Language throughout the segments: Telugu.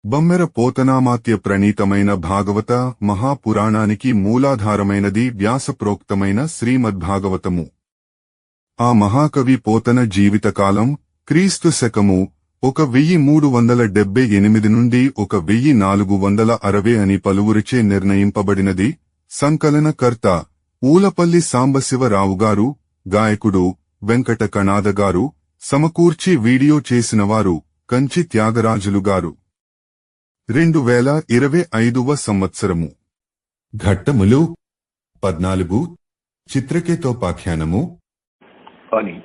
బమ్మెర పోతనామాత్య ప్రణీతమైన భాగవత మహాపురాణానికి మూలాధారమైనది వ్యాసప్రోక్తమైన శ్రీమద్భాగవతము. ఆ మహాకవి పోతన జీవితకాలం క్రీస్తు శకము 1378 నుండి 1460 అని పలువురిచే నిర్ణయింపబడినది. సంకలనకర్త ఊలపల్లి సాంబశివరావుగారు, గాయకుడు వెంకట కణాదగారు, సమకూర్చి వీడియో చేసినవారు కంచి త్యాగరాజులుగారు. 2025వ సంవత్సరము. ఘట్టములు 14. చిత్రకేతోపాఖ్యానము అని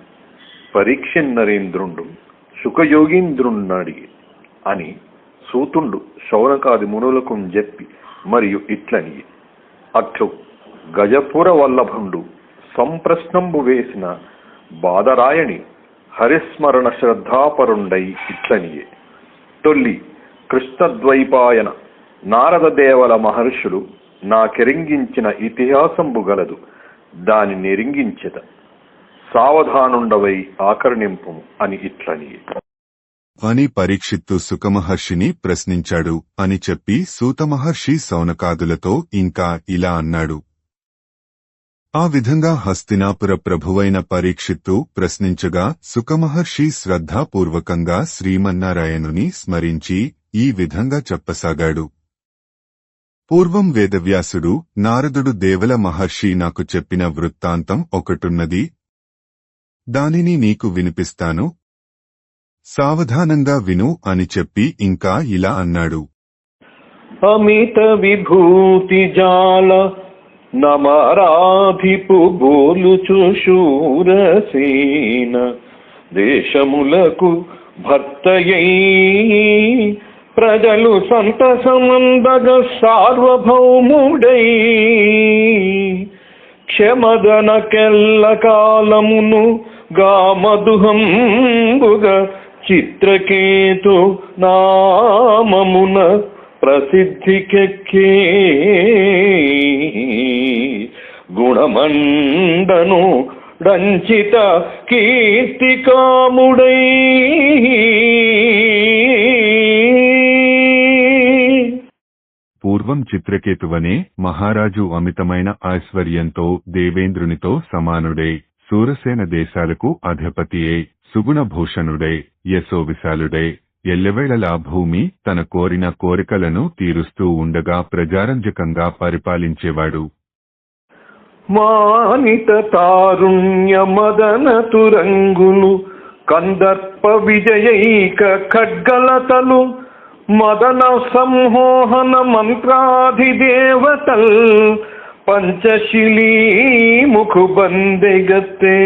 పరీక్షన్నరేంద్రుండు సుఖయోగీంద్రున్నడి అని సూతుండు శౌనకాది మునులకు చెప్పి మరియు ఇట్లని అట్లు గజపుర వల్లభుండు సంప్రశ్నంబు వేసిన బాదరాయణి హరిస్మరణ శ్రద్ధాపరుండై ఇట్లనియే. తొల్లి కృష్ణద్వైపాయన నారదదేవల మహర్షులు నాకెరింగించిన ఇతిహాసంబు గలదు, దాని నెరింగించెద, సావధానుండవై ఆకర్ణింపు అని ఇట్లని అని పరీక్షిత్తు సుఖమహర్షిని ప్రశ్నించాడు అని చెప్పి సూతమహర్షి శౌనకాదులతో ఇంకా ఇలా అన్నాడు. ఆ విధంగా హస్తినాపుర ప్రభువైన పరీక్షిత్తు ప్రశ్నించగా సుఖమహర్షి శ్రద్ధాపూర్వకంగా శ్రీమన్నారాయణుని స్మరించి ఈ విధంగా చెప్పసాగాడు. పూర్వం వేదవ్యాసుడు నారదుడు దేవల మహర్షి నాకు చెప్పిన వృత్తాంతం ఒకటున్నది, దానిని నీకు వినిపిస్తాను, సావధానంగా విను అని చెప్పి ఇంకా ఇలా అన్నాడు. అమిత విభూతి జాల నమరాధిపు బోలుచు శూరసేన దేశములకు భర్తయై ప్రజలు సంతసమందగ సార్వభౌముడై క్షమదనకెల్ల కాలమును గామదుహంబుగ చిత్రకేతు నామమున ప్రసిద్ధికెక్కే గుణమండను డంచిత కీర్తికాముడై పూర్వం చిత్రకేతువనే మహారాజు అమితమైన ఐశ్వర్యంతో దేవేంద్రునితో సమానుడై శూరసేన దేశాలకు అధిపతియే సుగుణభూషణుడై యశోవిశాలుడై ఎల్లవేళలా భూమి తన కోరిన కోరికలను తీరుస్తూ ఉండగా ప్రజారంజకంగా పరిపాలించేవాడు. మానిత తారుణ్య మదన తురంగులు కందర్ప విజయైక ఖడ్గలతలు మదన సంమోహన మంత్రాధిదేవతల్ పంచశిలీ ముఖుబందెగత్తే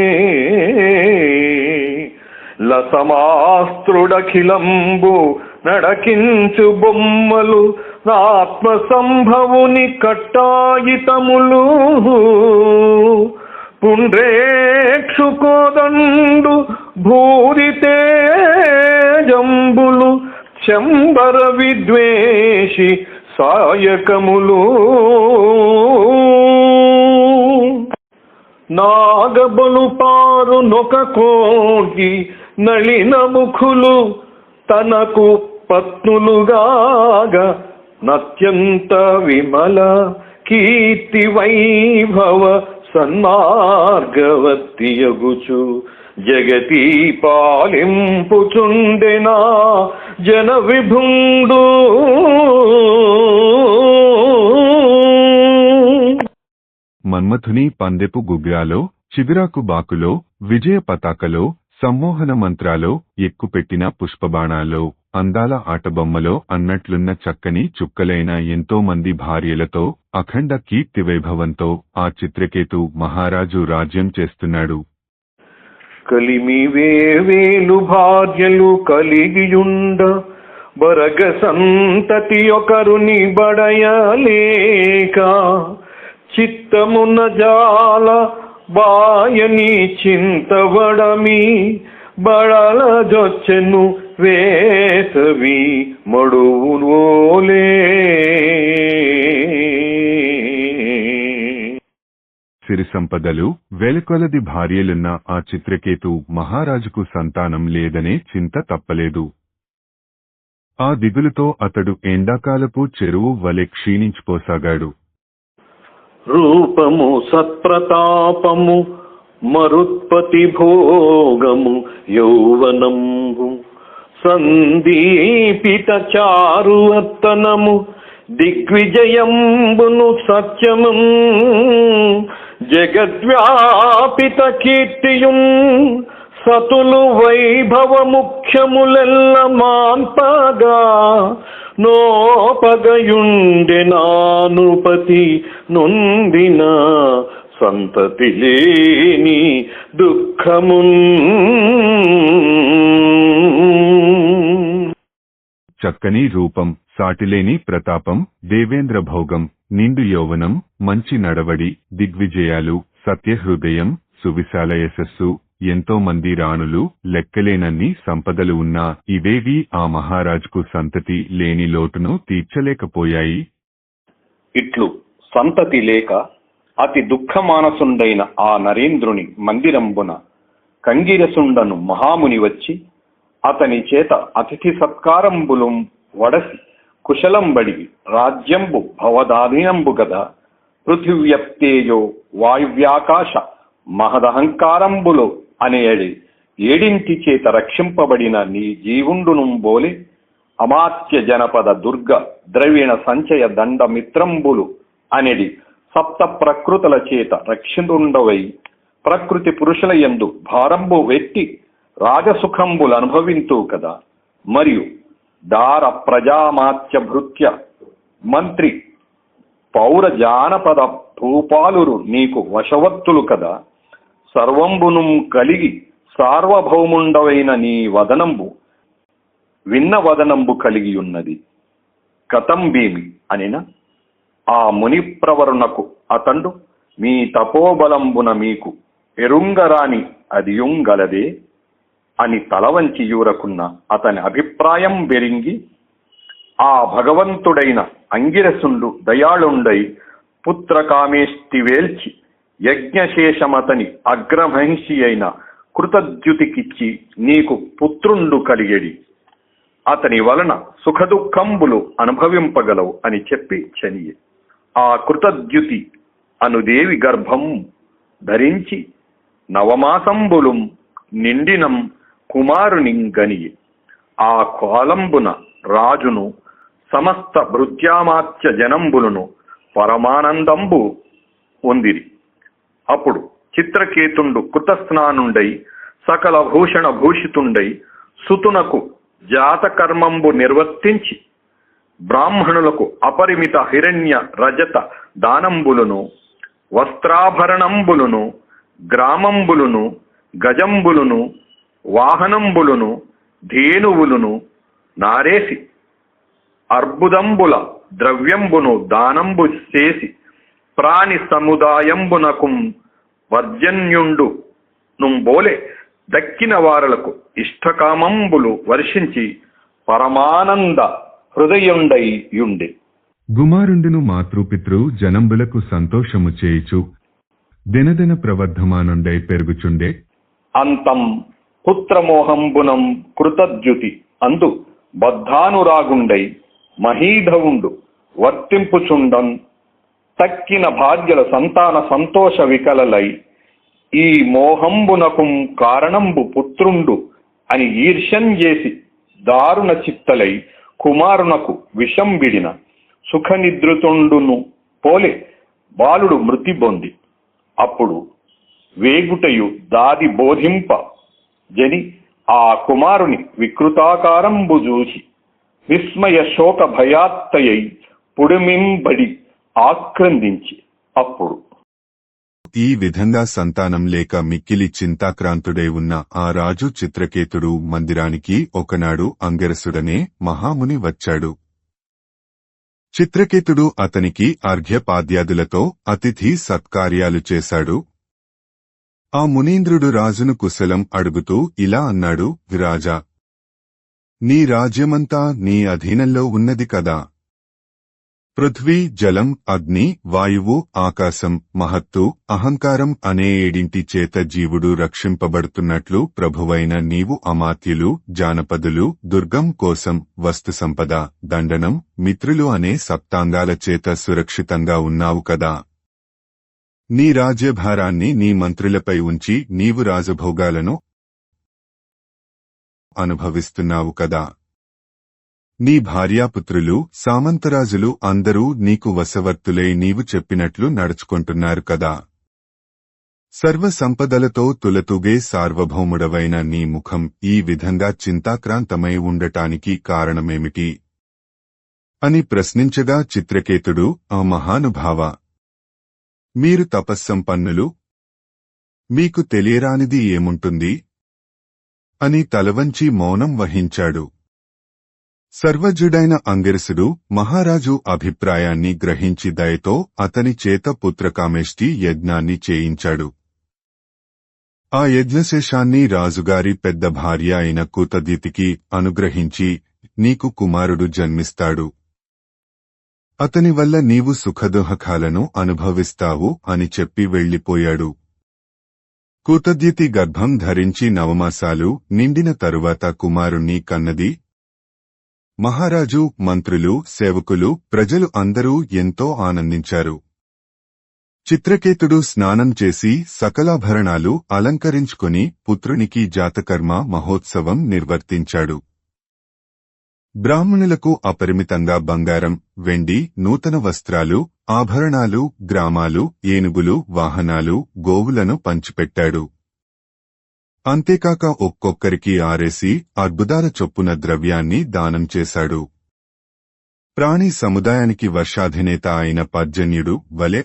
లసమాస్త్రుడఖిలంబు నడకించు బొమ్మలు ఆత్మ సంభవుని కట్టాయితములు పుండ్రేక్షుకోదండు భూరితేజంబులు శంబర విద్వేషి సాయకములు నాగబలు పారు నొక కోటి నళిన ముఖులు తనకు పత్నులుగాగ నత్యంత విమల కీర్తి వైభవ సన్మార్గవత్తియగుచు జగతి పాలింపుచుండెనా జన విభుండు. మన్మథుని పందెపు గుగ్రాలో, చిగురాకు బాకులో, విజయ పతాకలో, సమ్మోహన మంత్రాలో, ఎక్కుపెట్టిన పుష్పబాణాల్లో, అందాల ఆటబొమ్మలో అన్నట్లున్న చక్కని చుక్కలైన ఎంతో మంది భార్యలతో అఖండ కీర్తి వైభవంతో ఆ చిత్రకేతు మహారాజు రాజ్యం చేస్తున్నాడు. కలిమి వేవేలు భార్యలు కలిగియుండ బరగ సంతతి ఒకరుని బడయలేక చిత్తమున జాల బాయని చింతవడమి బడల జొచ్చెను వేసవి మడువులే. సిరి సంపదలు, వెలుకొలది భార్యలున్న ఆ చిత్రకేతు మహారాజుకు సంతానం లేదనే చింత తప్పలేదు. ఆ దిగులుతో అతడు ఎండాకాలపు చెరువు వలె క్షీణించిపోసాగాడు. రూపము సత్ప్రతాపము మరుత్పతి భోగము యౌవనంబు సందీపిత చారు అత్తనము దిగ్విజయంబును సత్యము జగద్వ్యాపిత కీర్తియుం సతులు వైభవ ముఖ్యములెల్ల మాన్పగా నోపగయుండె నానుపతి నొందిన సంతతి లేని దుఃఖమున్. చక్కని రూపం, సాటిలేని ప్రతాపం, దేవేంద్ర భోగం, నిండు యౌవనం, మంచి నడవడి, దిగ్విజయాలు, సత్యహృదయం, సువిశాల యశస్సు, ఎంతో మంది రాణులు, లెక్కలేనన్ని సంపదలు ఉన్నా ఇవేవీ ఆ మహారాజుకు సంతతి లేని లోటును తీర్చలేకపోయాయి. ఇట్లు సంతతి లేక అతి దుఃఖమానసుండైన ఆ నరేంద్రుని మందిరంబున కంగిరసుండను మహాముని వచ్చి అతని చేత అతిథి సత్కారంబులు వడసి కుశలంబడి రాజ్యంబు భవదాధీనంబు గదా పృథివ్యప్తేయో వాయువ్యాకాశ మహదహంకారంబులు అనేడి ఏడింటి చేత రక్షింపబడిన నీ జీవుండును బోలే అమాత్య జనపద దుర్గ ద్రవిణ సంచయ దండ మిత్రంబులు అనేడి సప్త ప్రకృతుల చేత రక్షితుండవై ప్రకృతి పురుషుల యందు భారంబు వెట్టి రాజసుఖంబులు అనుభవింతూ కదా. మరియు దార ప్రజామాత్య భృత్య మంత్రి పౌర జానపద భూపాలురు నీకు వశవత్తులు కదా. సర్వంబును కలిగి సార్వభౌముండవైన నీ వదనంబు విన్న వదనంబు కలిగి ఉన్నది. కతంబీమి అనిన ఆ ముని ప్రవరునకు అతండు మీ తపోబలంబున మీకు ఎరుంగరాని అదియుంగలదే అని తలవంచి యూరకున్న అతని అభిప్రాయం బెరింగి ఆ భగవంతుడైన అంగిరసుండు దయాళుండై పుత్రకామేష్టి వేల్చి యజ్ఞశేషమతని అగ్రమహిషి అయిన కృతద్యుతికిచ్చి నీకు పుత్రుండు కలిగెడి. అతని వలన సుఖదుఖంబులు అనుభవింపగలవు అని చెప్పి చనియే. ఆ కృతద్యుతి అనుదేవి గర్భం ధరించి నవమాసంబులు నిండినం కుమారుని గనియే. ఆ కాలంబున రాజును సమస్త భృత్యామాత్య జనంబులను పరమానందంబు పొందిరి. అప్పుడు చిత్రకేతుండు కృతస్నానుండై సకల భూషణ భూషితుండై సుతునకు జాతకర్మంబు నిర్వర్తించి బ్రాహ్మణులకు అపరిమిత హిరణ్య రజత దానంబులను వస్త్రాభరణంబులను గ్రామంబులను గజంబులను వాహనంబులను ధేనువులను నారేసి అర్బుదంబుల ద్రవ్యంబును దానంబు చేసి ప్రాణి సముదాయంబునకు వర్జన్యుండు నుంబోలే దక్కిన వారలకు ఇష్టకామంబులు వర్షించి పరమానంద హృదయుండయుండే. గుమారుండును మాతృపితృ జనంబులకు సంతోషము చేయుచు దినదిన ప్రవర్ధమానుండై పెరుగుచుండే. అంతం పుత్రమోహంబునం కృతద్యుతి అందు బద్ధానురాగుండై మహీధవుండు వర్తింపుచుండన్ తక్కిన భార్యల సంతాన సంతోష వికలలై ఈ మోహంబునకు కారణంబు పుత్రుండు అని ఈర్ష్యం చేసి దారుణ చిత్తలై కుమారునకు విషం విడిన సుఖనిద్రుతుండును పోలే బాలుడు మృతి పొంది. అప్పుడు వేగుటయు దాది బోధింప జని ఆ కుమారుని వికృతాకారంబు చూసి విస్మయ శోక భయాత్తయై పుడిమింబడి ఆక్రందించి అప్పుడు ఈ విధంగా సంతానం లేక మిక్కిలి చింతాక్రాంతుడై ఉన్న ఆ రాజు చిత్రకేతుడు మందిరానికి ఒకనాడు అంగరసుడనే మహాముని వచ్చాడు. చిత్రకేతుడు అతనికి అర్ఘ్యపాద్యాదులతో అతిథి సత్కార్యాలు చేశాడు. ఆ మునీంద్రుడు రాజును కుశలం అడుగుతూ ఇలా అన్నాడు: విరాజా, నీ రాజ్యమంతా నీ అధీనంలో ఉన్నది కదా. పృథ్వీ, జలం, అగ్ని, వాయువు, ఆకాశం, మహత్తు, అహంకారం అనే 7 చేత జీవుడు రక్షింపబడుతున్నట్లు ప్రభువైన నీవు అమాత్యులు, జానపదులు, దుర్గం కోసం, వస్తు సంపద, దండనం, మిత్రులు అనే సప్తాంగాల చేత సురక్షితంగా ఉన్నావు కదా. నీ రాజ్యభారాన్ని నీ మంత్రులపై ఉంచి నీవు రాజభోగాలను అనుభవిస్తున్నావు కదా. నీ భార్యాపుత్రులు, సామంతరాజులు అందరూ నీకు వశవర్తులై నీవు చెప్పినట్లు నడుచుకుంటున్నారు కదా. సర్వ సంపదలతో తులతూగే సార్వభౌముడవైన నీ ముఖం ఈ విధంగా చింతాక్రాంతమై ఉండటానికి కారణమేమిటి అని ప్రశ్నించగా చిత్రకేతుడు, ఆ మహానుభావ, మీరు తపస్సంపన్నులు, మీకు తెలియరానిది ఏముంటుంది అని తలవంచి మౌనం వహించాడు. సర్వజ్ఞుడైన అంగిరసుడు మహారాజు అభిప్రాయాన్ని గ్రహించి దయతో అతని చేత పుత్రకామేష్టి యజ్ఞాన్ని చేయించాడు. ఆ యజ్ఞశేషాన్ని రాజుగారి పెద్ద భార్య అయిన కూతదితికి అనుగ్రహించి, నీకు కుమారుడు జన్మిస్తాడు, అతని వల్ల నీవు సుఖదుఃఖాలను అనుభవిస్తావు అని చెప్పి వెళ్లిపోయాడు. కూతద్యుతి గర్భం ధరించి 9 మాసాలు నిండిన తరువాత కుమారుణ్ణి కన్నది. మహారాజు, మంత్రులు, సేవకులు, ప్రజలు అందరూ ఎంతో ఆనందించారు. చిత్రకేతుడు స్నానం చేసి సకలాభరణాలు అలంకరించుకుని పుత్రునికి జాతకర్మ మహోత్సవం నిర్వర్తించాడు. బ్రాహ్మణులకు అపరిమితంగా బంగారం, వెండి, నూతన వస్త్రాలు, ఆభరణాలు, గ్రామాలు, ఏనుగులు, వాహనాలు, గోవులను పంచిపెట్టాడు. అంతేకాక ఒక్కొక్కరికి 6 అర్బుదాల చొప్పున ద్రవ్యాన్ని దానం చేశాడు. ప్రాణి సముదాయానికి వర్షాధినేత అయిన పర్జన్యుడు వలె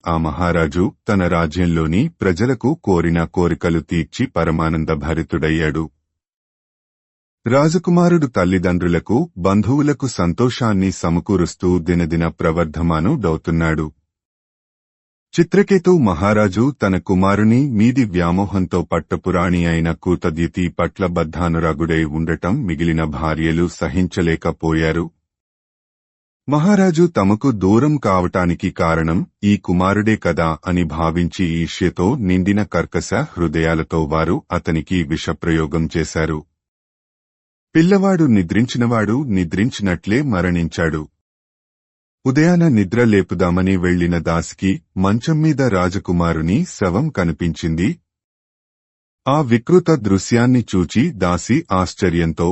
ఆ మహారాజు తన రాజ్యంలోని ప్రజలకు కోరిన కోరికలు తీర్చి పరమానంద భరితుడయ్యాడు. రాజకుమారుడు తల్లిదండ్రులకు, బంధువులకు సంతోషాన్ని సమకూరుస్తూ దినదిన ప్రవర్ధమానుడవుతున్నాడు. చిత్రకేతు మహారాజు తన కుమారుని మీది వ్యామోహంతో పట్టపురాణి అయిన కూతద్యుతి పట్ల బద్ధానురాగుడై ఉండటం మిగిలిన భార్యలు సహించలేకపోయారు. మహారాజు తమకు దూరం కావటానికి కారణం ఈ కుమారుడే కదా అని భావించి ఈర్ష్యతో నిండిన కర్కశ హృదయాలతో వారు అతనికి విషప్రయోగం చేశారు. పిల్లవాడు నిద్రించినవాడు నిద్రించినట్లే మరణించాడు. ఉదయాన నిద్ర లేపుదామని వెళ్లిన దాసికి మంచం మీద రాజకుమారుని శవం కనిపించింది. ఆ వికృత దృశ్యాన్ని చూచి దాసి ఆశ్చర్యంతో,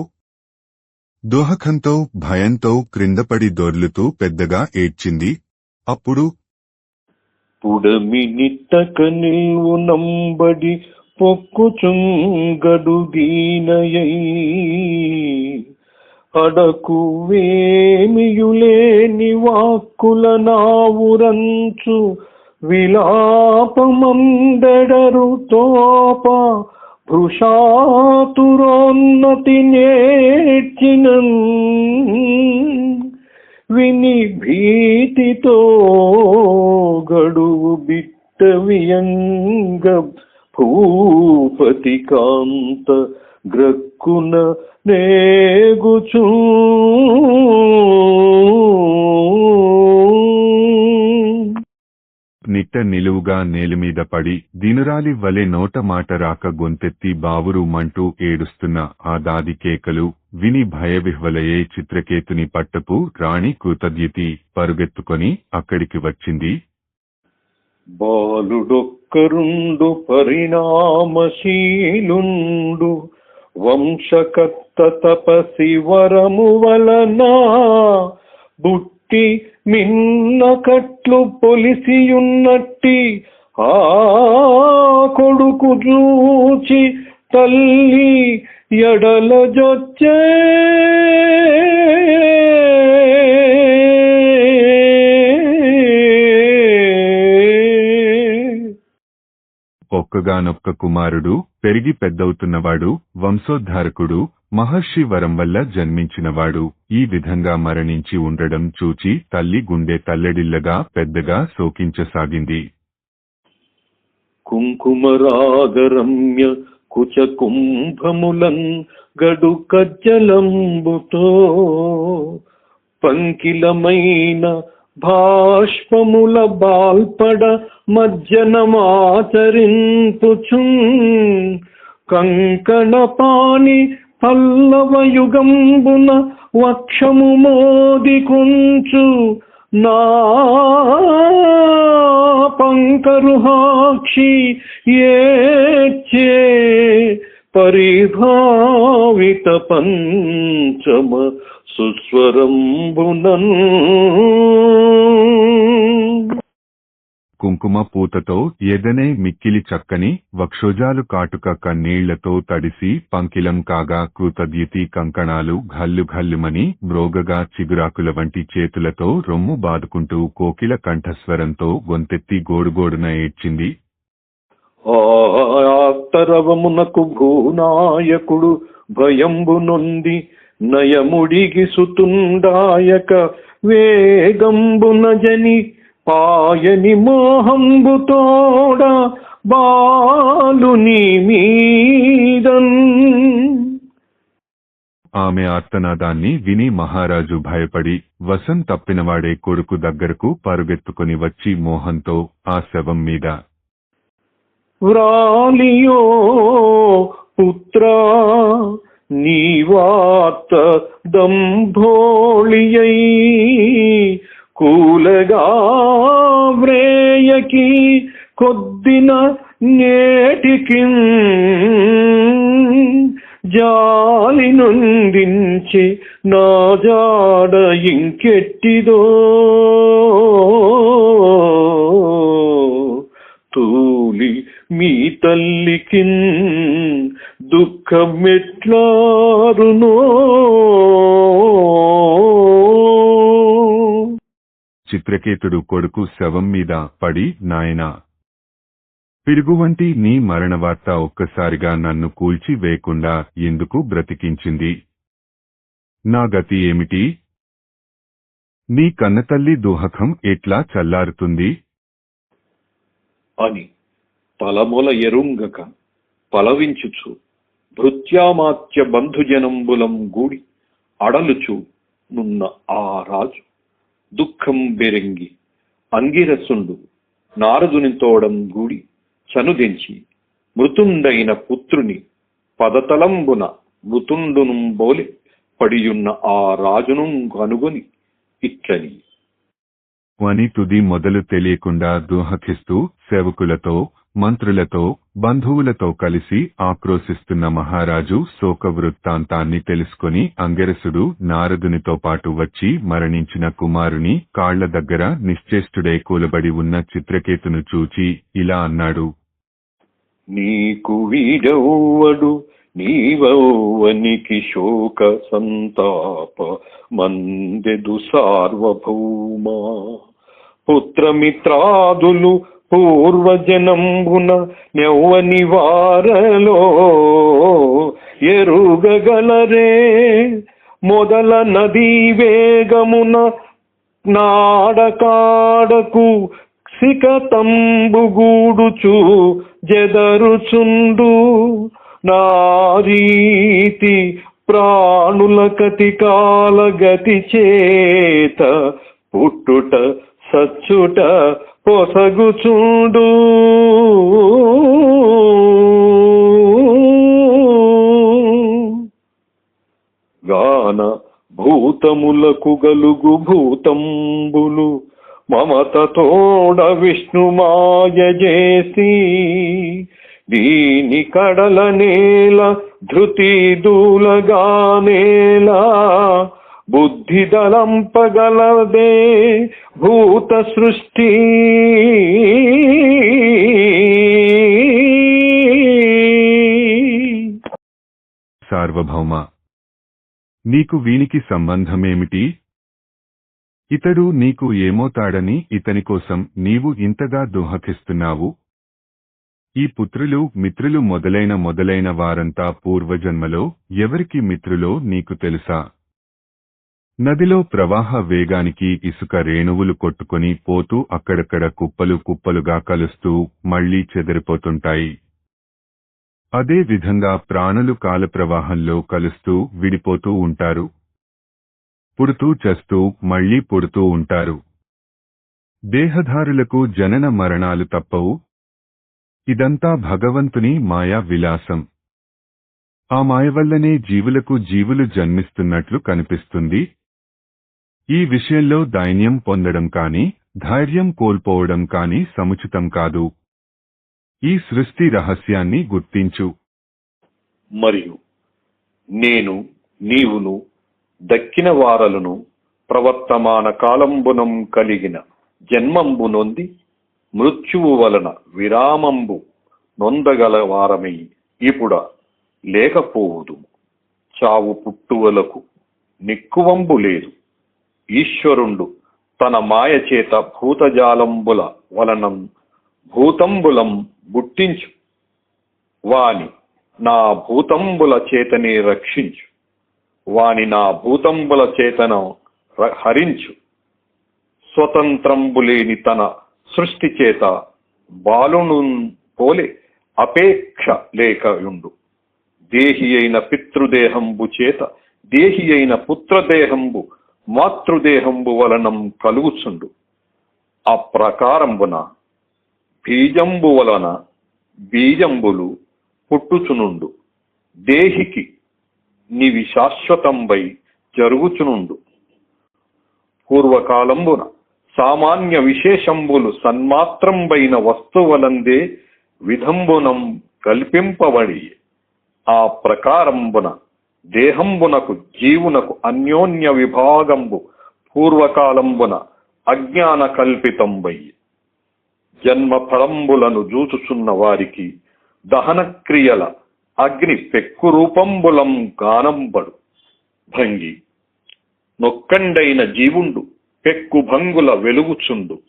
దుఃఖంతో, భయంతో క్రిందపడి దొర్లుతూ పెద్దగా ఏడ్చింది. అప్పుడు పుడమి నిట్టక నిల్వు నంబడి పొక్కుచుంగడు దీనయై అడకు వేమియులేని వాక్కుల నావురంచు విలాపమందెడరు తోప భృషాతురోన్నతి నేర్చినన్ విని భీతితో గడువు బిట్ట వియంగ భూపతి కాంత గ్రక్కున నేగుచూ నిట్ట నిలువుగా నేలుమీద పడి దినురాలి వలె నోట మాట రాక గొంతెత్తి బావురు మంటూ ఏడుస్తున్న ఆ దాది కేకలు విని భయవిహ్వలయే చిత్రకేతుని పట్టపు రాణి కూతద్యుతి పరుగెత్తుకొని అక్కడికి వచ్చింది. బాలుడొక్కరుండు పరిణామశీలుండు వంశకర్త తపసి వరము వలన బుట్టి మిన్న కట్లు పొలిసియున్నట్టి ఆ కొడుకు చూచి తల్లి ఎడల జొచ్చే ఒక్కగానొక్క కుమారుడు పెరిగి పెద్దవుతున్నవాడు, వంశోద్ధారకుడు, మహర్షి వరం వల్ల జన్మించినవాడు ఈ విధంగా మరణించి ఉండడం చూచి తల్లి గుండె తల్లడిల్లగా పెద్దగా శోకించసాగింది. కుంకుమరాగరమ్య కుచ కుంభములన్ గడు కజ్జలంబుతో పంకిలమైన భాష్పముల బాల్పడ మజ్జనమాచరింపుచున్ కంకణపాణి పల్లవ యుగంబున వక్షము మోదికుంచు నా పంకరుహాక్షి ఏచే పరిభావిత పంచమ సుస్వరంబునన్. కుంకుమ పూతతో ఎదనే మిక్కిలి చక్కని వక్షోజాలు కాటుక కన్నీళ్లతో తడిసి పంకిలం కాగా కృతద్యుతి కంకణాలు ఘల్లు ఘల్లుమని మ్రోగగా చిగురాకుల వంటి చేతులతో రొమ్ము బాదుకుంటూ కోకిల కంఠస్వరంతో గొంతెత్తి గోడుగోడున ఏడ్చింది. ఆత్తరవమునకు భూనాయకుడు భయంబు నొంది నయముడిగి సుతుండాయక వేగంబున జని పాయని మోహంబుతోడ బాలుని మీదన్. ఆమె ఆర్తనాదాన్ని విని మహారాజు భయపడి వశం తప్పినవాడే కొడుకు దగ్గరకు పరుగెత్తుకుని వచ్చి మోహంతో ఆ శవం మీద వ్రాలియో పుత్రా నీవార్త దంభోళియై కూలగా వ్రేయకి కొద్దిన నేటికి జాలి నొందించి నా జాడ ఇంకెట్టిదో తూలి మీ తల్లికిన్ దుఃఖమెట్లారునో. చిత్రకేతుడు కొడుకు శవం మీద పడి, నాయనా, పిడుగువంటి నీ మరణవార్త ఒక్కసారిగా నన్ను కూల్చి వేయకుండా ఎందుకు బ్రతికించింది? నా గతి ఏమిటి? నీ కన్నతల్లి దుఃఖం ఎట్లా చల్లారుతుంది? అని తలముల ఎరుంగక పలవించుచు భృత్యామాత్య బంధుజనంబులం గూడి అడలుచు నున్న ఆ రాజు దుఃఖం బెరంగి అంగిరసుండు నారదునితోడం గూడి చనుదెంచి మృతుండైన పుత్రుని పదతలంబున మృతుండును బోలి పడియున్న ఆ రాజును కనుగొని ఇట్లని వని తుది మొదలు తెలియకుండా దుఃఖిస్తూ సేవకులతో మంత్రులతో బంధువులతో కలిసి ఆక్రోశిస్తున్న మహారాజు శోక వృత్తాంతాన్ని తెలుసుకుని అంగరసుడు నారదునితో పాటు వచ్చి మరణించిన కుమారుని కాళ్ల దగ్గర నిశ్చేష్టుడై కూలబడి ఉన్న చిత్రకేతును చూచి ఇలా అన్నాడు. నీకు వీడెవ్వడు నీవనికి శోక సంతాప మందెదు సార్వభౌమా పుత్రమిత్రాదులు పూర్వజనంబున నెవ్వని వారలో ఎరుగగలరే మొదల నదీ వేగమున నాడకాడకు సికతంబుగూడుచు జెదరుచుండు నారీతి ప్రాణుల కతికాల గతి చేత పుట్టుట సచ్చుట పొసగుచుండు గాన భూతములకు గలుగు భూతంబులు మమతతోడ విష్ణుమాయ చేసి దీని కడల నేల ధృతి దూలగానేలా బుద్ధి దళంపగలదే భూత సృష్టి సార్వభౌమ, నీకు వీనికి సంబంధమేమిటి? ఇతడు నీకు ఏమోతాడని ఇతని కోసం నీవు ఇంతగా దుఃఖిస్తున్నావు? ఈ పుత్రులు మిత్రులు మొదలైన వారంతా పూర్వజన్మలో ఎవరికి మిత్రులో నీకు తెలుసా? నదిలో ప్రవాహ వేగానికి ఇసుక రేణువులు కొట్టుకొని పోతూ అక్కడక్కడ కుప్పలు కుప్పలుగా కలుస్తూ మళ్లీ చెదిరిపోతుంటాయి. అదే విధంగా ప్రాణులు కాలప్రవాహంలో కలుస్తూ విడిపోతూ ఉంటారు. పుడుతూ చస్తూ మళ్లీ పుడుతూ ఉంటారు. దేహధారులకు జనన మరణాలు తప్పవు. ఇదంతా భగవంతుని మాయా విలాసం. ఆ మాయ వల్లనే జీవులు జన్మిస్తున్నట్లు కనిపిస్తుంది. ఈ విషయంలో దైన్యం పొందడం కాని, ధైర్యం కోల్పోవడం కాని సముచితం కాదు. ఈ సృష్టి రహస్యాన్ని గుర్తించు. మరియు నేను నీవును దక్కిన వారలను ప్రవర్తమాన కాలంబునం కలిగిన జన్మంబు నొంది మృత్యువు వలన విరామంబు నొందగల వారమై ఇప్పుడ లేకపోవుదు. చావు పుట్టువలకు నిక్కువంబు లేదు. ఈశ్వరుండు తన మాయ చేత భూతజాలంబుల వలనం భూతంబులం బుట్టించు. వాని నా భూతంబుల చేతనే రక్షించు. వాని నా భూతంబుల చేతను హరించు. స్వతంత్రంబులేని తన సృష్టి చేత బాలును పోలే అపేక్ష లేకయుండు. దేహి అయిన పితృదేహంబు చేత దేహి అయిన పుత్రదేహంబు మాతృదేహంబు వలనం కలుగుచుండు. అప్రకారంబున బీజంబు వలన బీజంబులు పుట్టుచునుండు. దేహికి నివి శాశ్వతంబై జరుగుచునుండు. పూర్వకాలంబున సామాన్య విశేషంబులు సన్మాత్రంబైన వస్తువలందే విధంబునం కల్పింపబడి ఆ ప్రకారంబున దేహంబునకు జీవునకు అన్యోన్య విభాగంబు పూర్వకాలంబున అజ్ఞాన కల్పితంబై జన్మ ఫలంబులను జూచుచున్న వారికి దహనక్రియల అగ్ని పెక్కు రూపంబులం గానంబడు. భంగి నొక్కండైన జీవుండు పెక్కు భంగుల వెలుగుచుండు.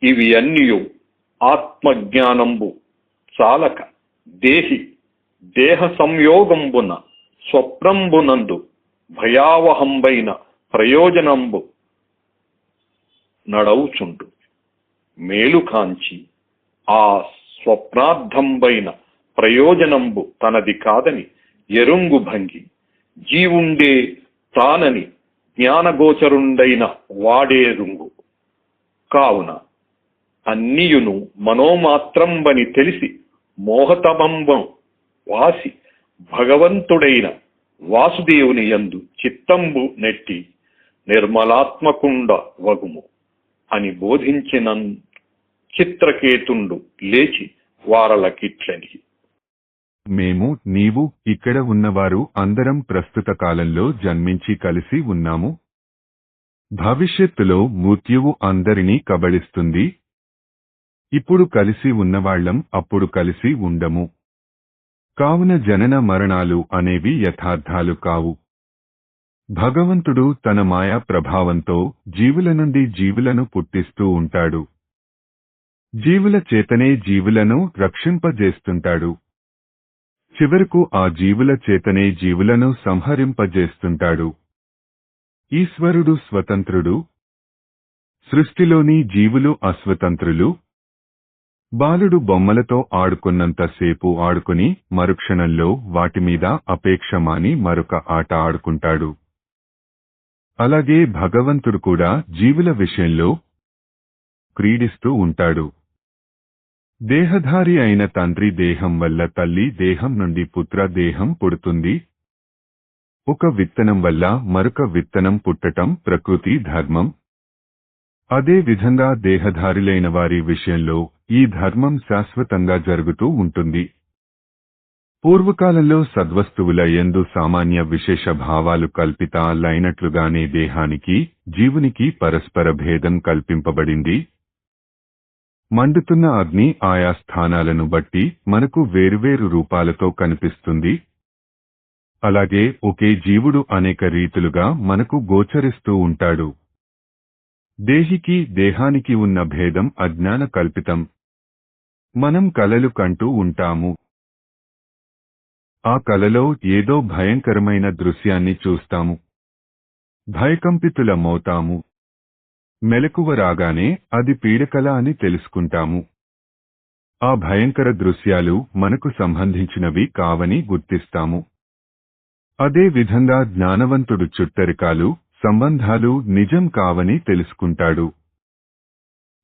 ఇవి అన్నియు ఆత్మజ్ఞానంబు చాలక దేహి దేహ సంయోగంబున స్వప్నంబునందు భయావహంబైన ప్రయోజనంబు నడవుచుండు. మేలుకాంచి ఆ స్వప్నార్థంబైన ప్రయోజనంబు తనది కాదని ఎరుంగు భంగి జీవుండే తానని జ్ఞానగోచరుండైన వాడేరుంగు. కావున అన్నియును మనోమాత్రంబని తెలిసి మోహతమంబం వాసి భగవంతుడైన వాసుదేవుని యందు చిత్తంబు నెట్టి నిర్మలాత్మకుండ వగుము అని బోధించిన చిత్రకేతుండు లేచి వారలకిట్లని. మేము నీవు ఇక్కడ ఉన్నవారు అందరం ప్రస్తుత కాలంలో జన్మించి కలిసి ఉన్నాము. భవిష్యత్తులో మృత్యువు అందరినీ కబళిస్తుంది. ఇప్పుడు కలిసి ఉన్నవాళ్లం అప్పుడు కలిసి ఉండము. కావున జనన మరణాలు అనేవి యథార్థాలు కావు. భగవంతుడు తన మాయా ప్రభావంతో జీవుల నుండి జీవులను పుట్టిస్తూ ఉంటాడు. జీవుల చేతనే జీవులను రక్షింపజేస్తుంటాడు. చివరకు ఆ జీవుల చేతనే జీవులను సంహరింపజేస్తుంటాడు. ఈశ్వరుడు స్వతంత్రుడు. సృష్టిలోని జీవులు అస్వతంత్రులు. బాలుడు బొమ్మలతో ఆడుకున్నంతసేపు ఆడుకుని మరుక్షణంలో వాటిమీద అపేక్ష మాని మరొక ఆట ఆడుకుంటాడు. అలాగే భగవంతుడు కూడా జీవుల విషయంలో క్రీడిస్తూ ఉంటాడు. దేహధారి అయిన తండ్రి దేహం వల్ల తల్లి దేహం నుండి పుత్ర దేహం పుడుతుంది. ఒక విత్తనం వల్ల మరొక విత్తనం పుట్టటం ప్రకృతి ధర్మం. అదే విధంగా దేహధారులైన వారి విషయంలో ఈ ధర్మం శాశ్వతంగా జరుగుతూ ఉంటుంది. పూర్వకాలంలో సద్వస్తువుల యందు సామాన్య విశేష భావాలు కల్పితాలైనట్లుగానే దేహానికి జీవునికి పరస్పర భేదం కల్పింపబడింది. మండుతున్న అగ్ని ఆయా స్థానాలను బట్టి మనకు వేర్వేరు రూపాలతో కనిపిస్తుంది. అలాగే ఒకే జీవుడు అనేక రీతులుగా మనకు గోచరిస్తూ ఉంటాడు. దేహికి దేహానికి ఉన్న భేదం అజ్ఞాన కల్పితం. మనం కలలు కంటూ ఉంటాము. ఆ కలలో ఏదో భయంకరమైన దృశ్యాన్ని చూస్తాము. భయకంపితులమవుతాము. మెలకువ రాగానే అది పీడకల అని తెలుసుకుంటాము. ఆ భయంకర దృశ్యాలు మనకు సంబంధించినవి కావని గుర్తిస్తాము. అదే విధంగా జ్ఞానవంతుడు చుట్టరికాలు సంబంధాలు నిజం కావని తెలుసుకుంటాడు.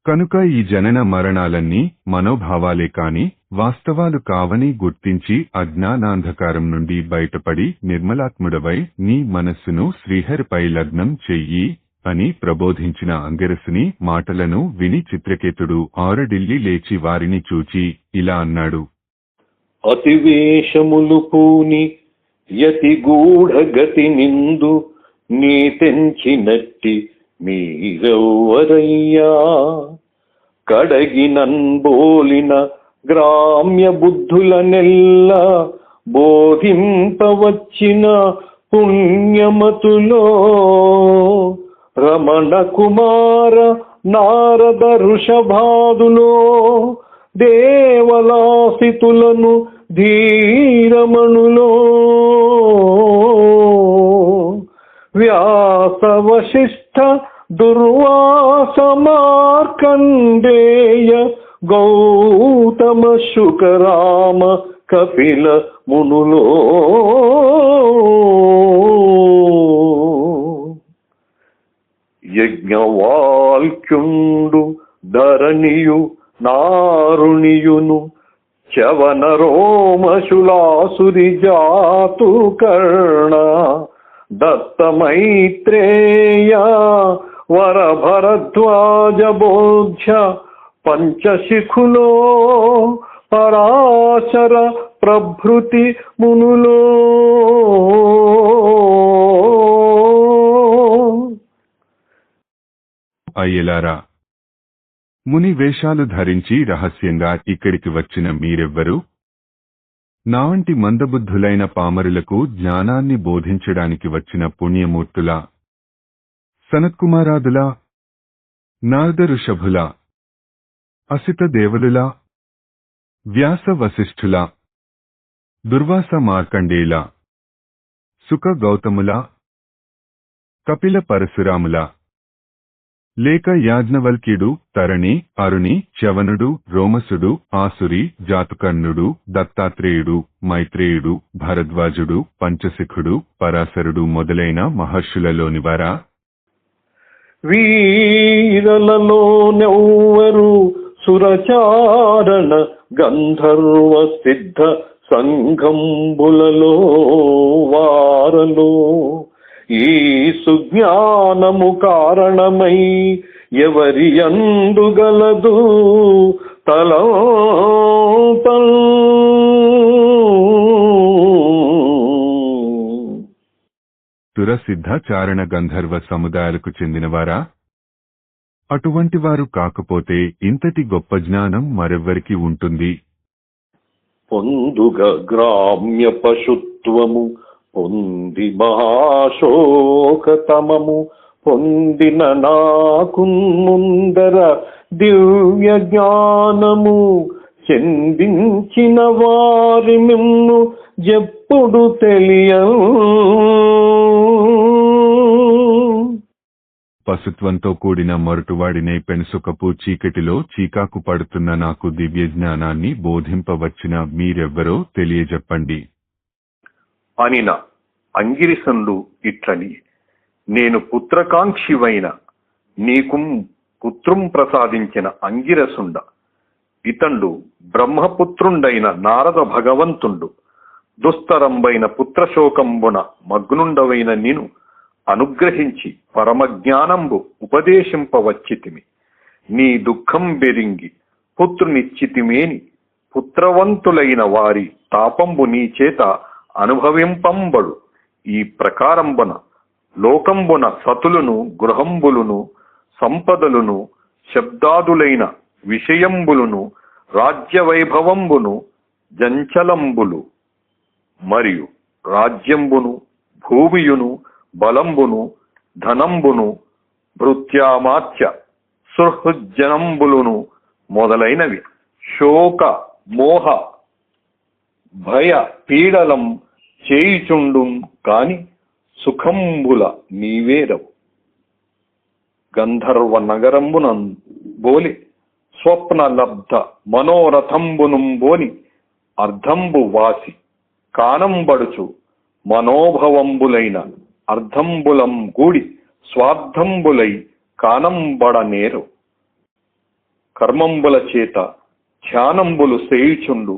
కనుక ఈ జనన మరణాలన్నీ మనోభావాలే కాని వాస్తవాలు కావని గుర్తించి అజ్ఞానాంధకారం నుండి బయటపడి నిర్మలాత్ముడవై నీ మనస్సును శ్రీహరిపై లగ్నం చెయ్యి అని ప్రబోధించిన అంగిరసుని మాటలను విని చిత్రకేతుడు ఆరడిల్లి లేచి వారిని చూచి ఇలా అన్నాడు. అతివేషములు పూని యతి గూఢగతి నిందు నీ తెంచినట్టి మీరెవ్వరయ్యా, కడగినన్బోలిన గ్రామ్య బుద్ధులనెల్ల బోధింపవచ్చిన పుణ్యమతులో రమణ కుమార నారద ఋషభాదులో దేవలాసితులను ధీరమణులో వ్యాస వశిష్ఠ దుర్వాస మార్కండేయ గౌతమ శుకరామ కపిల మునులో యజ్ఞవాల్క్యుండు ధరణియు నారుణియును చవన రోమశులాసురి జాతు కర్ణ దత్త మైత్రేయ వర భరద్వాజ బోధ్య పంచశిఖులో పరాశర ప్రభృతి మునులో అయ్యలారా, ముని వేషాలు ధరించి రహస్యంగా ఇక్కడికి వచ్చిన మీరెవ్వరు? నావంటి మందబుద్ధులైన పామరులకు జ్ఞానాన్ని బోధించడానికి వచ్చిన పుణ్యమూర్తులా, సనత్కుమారాదులా, నారద ఋషభులా, అసిత దేవులులా, వ్యాస వశిష్ఠులా, దుర్వాస మార్కండేయులా, సుఖ గౌతములా, కపిల పరశురాములా, లేక యాజ్ఞవల్క్యుడు, తరణి, అరుణి, చవనుడు, రోమసుడు, ఆసురి, జాతుకర్ణుడు, దత్తాత్రేయుడు, మైత్రేయుడు, భరద్వాజుడు, పంచశిఖుడు, పరాశరుడు మొదలైన మహర్షులలోనివారా? వీరలలోనెవ్వరు సురచారణ గంధర్వ సిద్ధ సంఘంబులలో వారలో ఈ సుజ్ఞానము కారణమై ఎవరి యందుగలదు తలంపం. సురసిద్ధ చారణ గంధర్వ సముదాయాలకు చెందినవారా? అటువంటి వారు కాకపోతే ఇంతటి గొప్ప జ్ఞానం మరెవ్వరికి ఉంటుంది? పొందుగ గ్రామ్య పశుత్వము పొంది మహాశోకతమము పొందిన నాకు ముందర దివ్య జ్ఞానము చెందించిన వారి మిమ్ము ఎప్పుడు తెలియ. పశుత్వంతో కూడిన మొరటువాడినే పెనుసుకపు చీకటిలో చీకాకు పడుతున్న నాకు దివ్య జ్ఞానాన్ని బోధింపవచ్చిన మీరెవ్వరో తెలియజెప్పండి అనిన అంగిరిసండు ఇట్లని, నేను పుత్రకాంక్షివైన నీకు పుత్రం ప్రసాదించిన అంగిరసుండ. ఇతండు బ్రహ్మపుత్రుండైన నారద భగవంతుండు. దుస్తరంబైన పుత్రశోకంబున మగ్నుండవైన నిను అనుగ్రహించి పరమజ్ఞానంబు ఉపదేశింపవచ్చితిమి. నీ దుఃఖం బెరింగి పుత్రునిచ్చితిమేని పుత్రవంతులైన వారి తాపంబు నీ చేత అనుభవింపంబడు. ఈ ప్రకారంబున లోకంబున సతులును గృహంబులును సంపదలును శబ్దాదులైన విషయంబులును రాజ్యవైభవంబును జంచలంబులు మరియు రాజ్యంబును భూమియును బలంబును ధనంబును భృత్యామాత్య సుహృజ్జనంబులును మొదలైనవి శోక మోహ భయ పీడలం చేయుచుండు కాని సుఖంబుల నీవేరవు. గంధర్వ నగరంబునం బోలి స్వప్న లబ్ధ మనోరథంబునం బోని అర్ధంబు వాసి కానంబడుచు మనోభవంబులైన అర్ధంబులం గూడి స్వార్థంబులై కానంబడనేరు. కర్మంబుల చేత ధ్యానంబులు సేయుచుండు,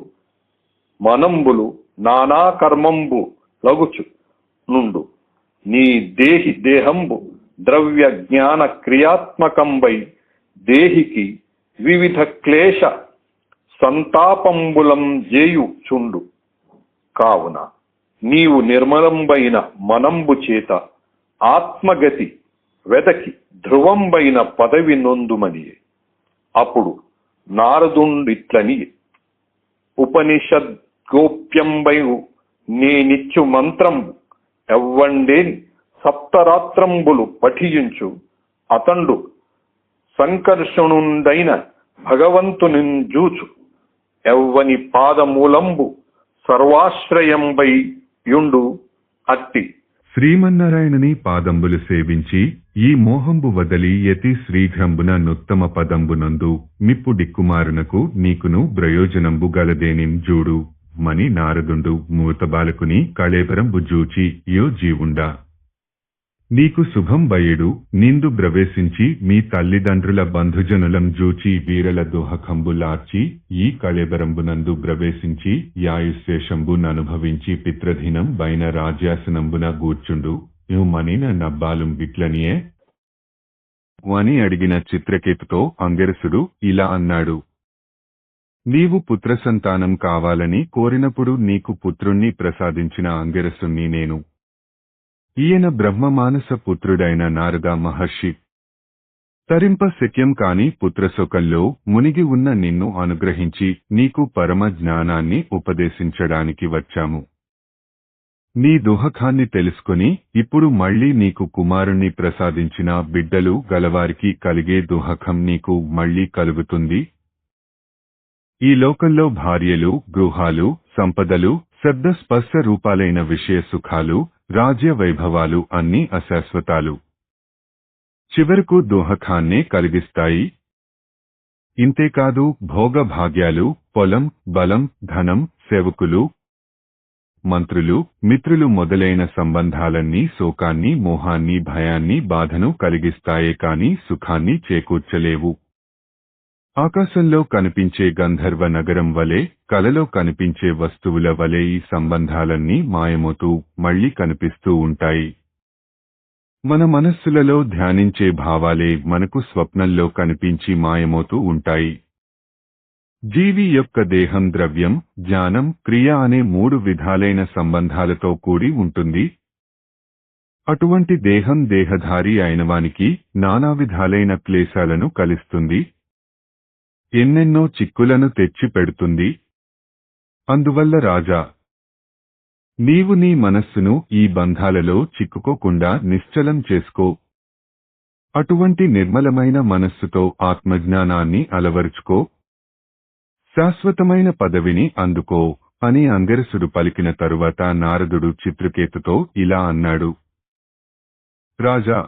మనంబులు నానా కర్మంబు లగుచు నుండు. నీ దేహంబు ద్రవ్య జ్ఞాన క్రియాత్మకంబై దేహికి వివిధ క్లేశ సంతాపంబులం జేయుచుండు. కావున నీవు నిర్మలంబైన మనంబు చేత ఆత్మగతి వెదకి ధ్రువంబైన పదవి నొందుమనియే. అప్పుడు నారదుండిట్లని, ఉపనిషద్గోప్యంబై నేనిచ్చు మంత్రంబు ఎవ్వండేని సప్తరాత్రంబులు పఠించు అతండు సంకర్షణుండైన భగవంతునింజూచు. ఎవ్వని పాదమూలంబు సర్వాశ్రయంబై యుండు అట్టి శ్రీమన్నారాయణని పాదంబులు సేవించి ఈ మోహంబు వదలి యతి శ్రీఘ్రంబున నుత్తమ పదంబునందు మిప్పు డిక్కుమారునకు నీకును ప్రయోజనంబు గలదేనిం జూడు మని నారదుండు మూతబాలకుని కళేబరంబు జూచి, యో జీవుండా, నీకు శుభం బయడు నిందు ప్రవేశించి మీ తల్లిదండ్రుల బంధుజనులం జూచి వీరల దోహకంబులార్చి ఈ కళేబరంబునందు ప్రవేశించి యాయుశేషంబుననుభవించి పిత్రధీనం బైన రాజ్యాసనంబున గూర్చుండు మనిన నబ్బాలుం విట్లనియే అని అడిగిన చిత్రకేతుతో అంగరసుడు ఇలా అన్నాడు. నీవు పుత్రసంతానం కావాలని కోరినప్పుడు నీకు పుత్రుణ్ణి ప్రసాదించిన అంగరసుణ్ణి నేను. ఈయన బ్రహ్మమానస పుత్రుడైన నారద మహర్షి. తరింప శక్యం కాని పుత్రశోకంలో మునిగి ఉన్న నిన్ను అనుగ్రహించి నీకు పరమ జ్ఞానాన్ని ఉపదేశించడానికి వచ్చాము. నీ దుహకాన్ని తెలుసుకుని ఇప్పుడు మళ్లీ నీకు కుమారుణ్ణి ప్రసాదించిన బిడ్డలు గలవారికి కలిగే దుహకం నీకు మళ్లీ కలుగుతుంది. ఈ లోకంలో భార్యలు, గృహాలు, సంపదలు, శబ్ద స్పర్శ రూపాలైన విషయ సుఖాలు, రాజ్య వైభవాలు అన్నీ అశాశ్వతాలు. చివరకు దోహకాన్నే కలిగిస్తాయి. ఇంతేకాదు భోగభాగ్యాలు, పొలం, బలం, ధనం, సేవకులు, మంత్రులు, మిత్రులు మొదలైన సంబంధాలన్నీ శోకాన్ని, మోహాన్ని, భయాన్ని, బాధను కలిగిస్తాయే కాని సుఖాన్ని చేకూర్చలేవు. ఆకాశంలో కనిపించే గంధర్వ నగరం వలె, కలలో కనిపించే వస్తువుల వలె ఈ సంబంధాలన్నీ మాయమవుతూ మళ్లీ కనిపిస్తూ ఉంటాయి. మన మనస్సులలో ధ్యానించే భావాలే మనకు స్వప్నంలో కనిపించి మాయమవుతూ ఉంటాయి. జీవి యొక్క దేహం ద్రవ్యం, జ్ఞానం, క్రియ అనే 3 విధాలైన సంబంధాలతో కూడి ఉంటుంది. అటువంటి దేహం దేహధారి అయినవానికి నానా విధాలైన క్లేశాలను కలిస్తుంది. ఎన్నెన్నో చిక్కులను తెచ్చి పెడుతుంది. అందువల్ల రాజా, నీవు నీ మనస్సును ఈ బంధాలలో చిక్కుకోకుండా నిశ్చలం చేసుకో. అటువంటి నిర్మలమైన మనస్సుతో ఆత్మజ్ఞానాన్ని అలవరుచుకో. శాశ్వతమైన పదవిని అందుకో అని అంగరసుడు పలికిన తరువాత నారదుడు చిత్రకేతుతో ఇలా అన్నాడు. రాజా,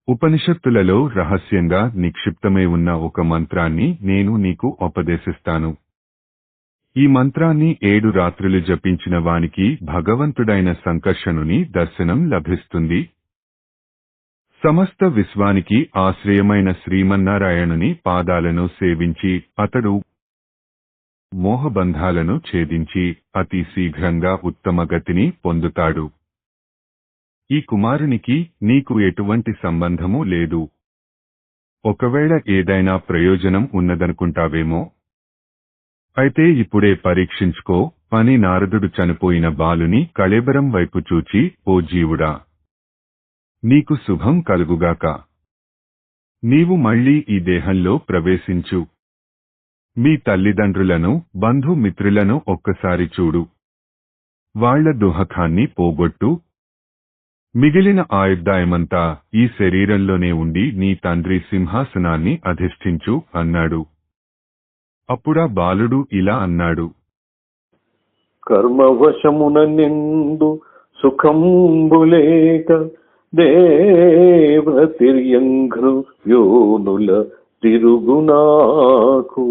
ఉపనిషత్తులలో రహస్యంగా నిక్షిప్తమై ఉన్న ఒక మంత్రాన్ని నేను నీకు ఉపదేశిస్తాను. ఈ మంత్రాన్ని 7 రాత్రులు జపించిన వానికి భగవంతుడైన సంకర్షణుని దర్శనం లభిస్తుంది. సమస్త విశ్వానికి ఆశ్రయమైన శ్రీమన్నారాయణుని పాదాలను సేవించి అతడు మోహబంధాలను ఛేదించి అతి శీఘ్రంగా ఉత్తమ గతిని పొందుతాడు. ఈ కుమారునికి నీకు ఎటువంటి సంబంధమూ లేదు. ఒకవేళ ఏదైనా ప్రయోజనం ఉన్నదనుకుంటావేమో. అయితే ఇప్పుడే పరీక్షించుకో అని నారదుడు చనిపోయిన బాలుని కళేబరం వైపు చూచి, ఓ జీవుడా, నీకు శుభం కలుగుగాక. నీవు మళ్లీ ఈ దేహంలో ప్రవేశించు. మీ తల్లిదండ్రులను, బంధుమిత్రులను ఒక్కసారి చూడు. వాళ్ల దుహకాన్ని పోగొట్టు. మిగిలిన ఆయుర్దాయమంతా ఈ శరీరంలోనే ఉండి నీ తండ్రి సింహాసనాన్ని అధిష్ఠించు అన్నాడు. అప్పుడా బాలుడు ఇలా అన్నాడు. కర్మవశమున నిందు సుఖంబులేక దేవతిర్యంఘ్రు యోనుల తిరుగునాకు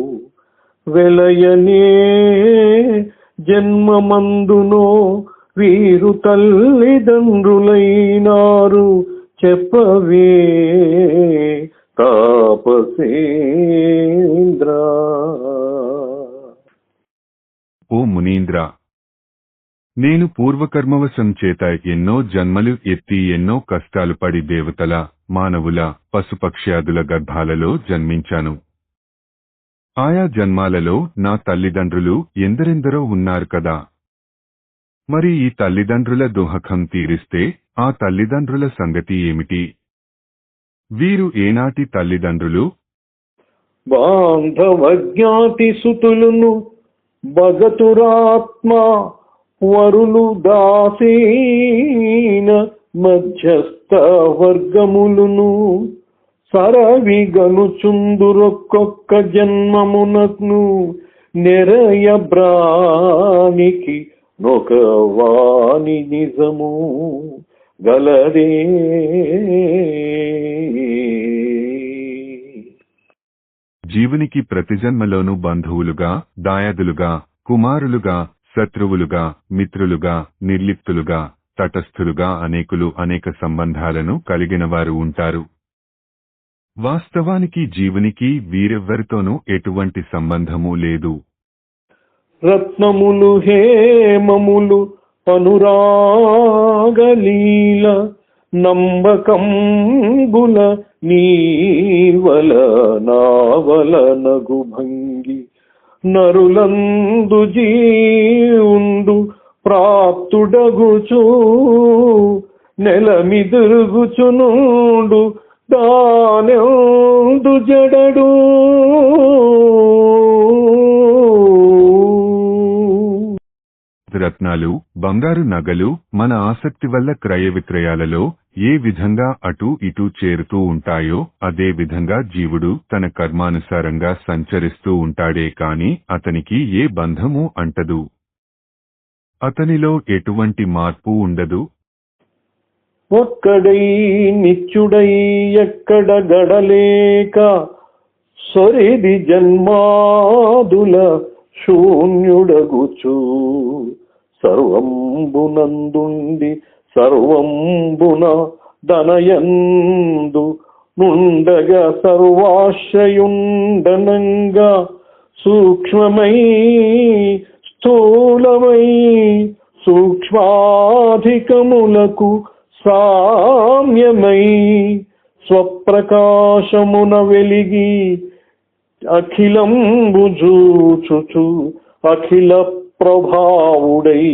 వెలయనే జన్మమందునో వీరు తల్లిదండ్రులైనారు చెప్పవే తాపసేంద్ర. ఓ మునీంద్ర, నేను పూర్వకర్మవశం చేత ఎన్నో జన్మలు ఎత్తి ఎన్నో కష్టాలు పడి దేవతల, మానవుల, పశుపక్ష్యాదుల గర్భాలలో జన్మించాను. ఆయా జన్మాలలో నా తల్లిదండ్రులు ఎందరెందరో ఉన్నారు కదా. మరి ఈ తల్లిదండ్రుల దుఃఖం తీరిస్తే ఆ తల్లిదండ్రుల సంగతి ఏమిటి? వీరు ఏనాటి తల్లిదండ్రులు? బాంధవజ్ఞాతి సుతులును భగతురాత్మ వరులు దాసీన మధ్యస్థ వర్గములును సరవిగనుచుందురొక్కొక్క జన్మమునకు నెరయ బ్రానికి నొకవాని నిజము గలదే. జీవునికి ప్రతి జన్మలోనూ బంధువులుగా, దాయాదులుగా, కుమారులుగా, శత్రువులుగా, మిత్రులుగా, నిర్లిప్తులుగా, తటస్థులుగా అనేక సంబంధాలను కలిగినవారు ఉంటారు. వాస్తవానికి జీవునికి వీరెవ్వరితోనూ ఎటువంటి సంబంధమూ లేదు. రత్నములు హేమములు అనురాగలీల నంబకంబుల నీవల నావల నగు భంగి నరులందు జీవుండు ప్రాప్తుడగుచు నెలమిదురుగుచునుండు దానెందు జడడు. రత్నాలు, బంగారు నగలు మన ఆసక్తి వల్ల క్రయ విక్రయాలలో ఏ విధంగా అటూ ఇటూ చేరుతూ ఉంటాయో అదే విధంగా జీవుడు తన కర్మానుసారంగా సంచరిస్తూ ఉంటాడే కాని అతనికి ఏ బంధమూ అంటదు. అతనిలో ఎటువంటి మార్పు ఉండదు. ఒక్కడై నిత్యుడై ఎక్కడ గడలేక సొరిది జన్మాదుల శూన్యుడగుచు సర్వంబునందుండి సర్వంబున దనయందు నుండగా సర్వాశ్రయుండనంగా సూక్ష్మమై స్థూలమై సూక్ష్మాధికములకు సామ్యమై స్వప్రకాశమున వెలిగి అఖిలంబు జూచుచు అఖిల ప్రభావుడై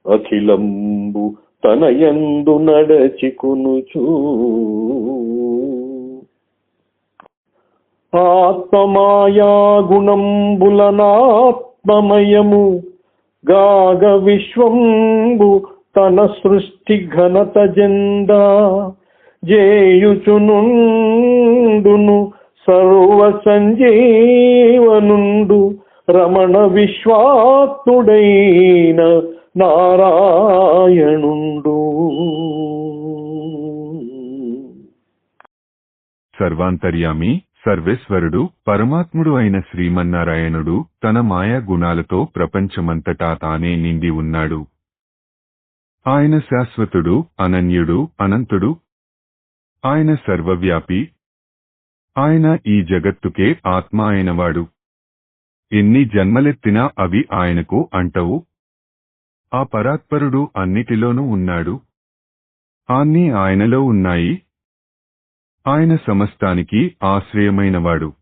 అఖిలంబు తనయందు నడచికొనుచు ఆత్మమాయా గుణంబులనాత్మమయము గాగ విశ్వంబు తన సృష్టి ఘనత జెందా జేయుచునుండును సర్వ సంజీవనుండు రమణ విశ్వాత్ముడైన నారాయణుండు. సర్వాంతర్యామి, సర్వేశ్వరుడు, పరమాత్ముడు అయిన శ్రీమన్నారాయణుడు తన మాయా గుణాలతో ప్రపంచమంతటా తానే నిండి ఉన్నాడు. ఆయన శాశ్వతుడు, అనన్యుడు, అనంతుడు. ఆయన సర్వవ్యాపి. ఆయన ఈ జగత్తుకే ఆత్మ అయినవాడు. ఎన్ని జన్మలెత్తినా అవి ఆయనకు అంటవు. ఆ పరాత్పరుడు అన్నిటిలోనూ ఉన్నాడు. అన్నీ ఆయనలో ఉన్నాయి. ఆయన సమస్తానికి ఆశ్రయమైనవాడు.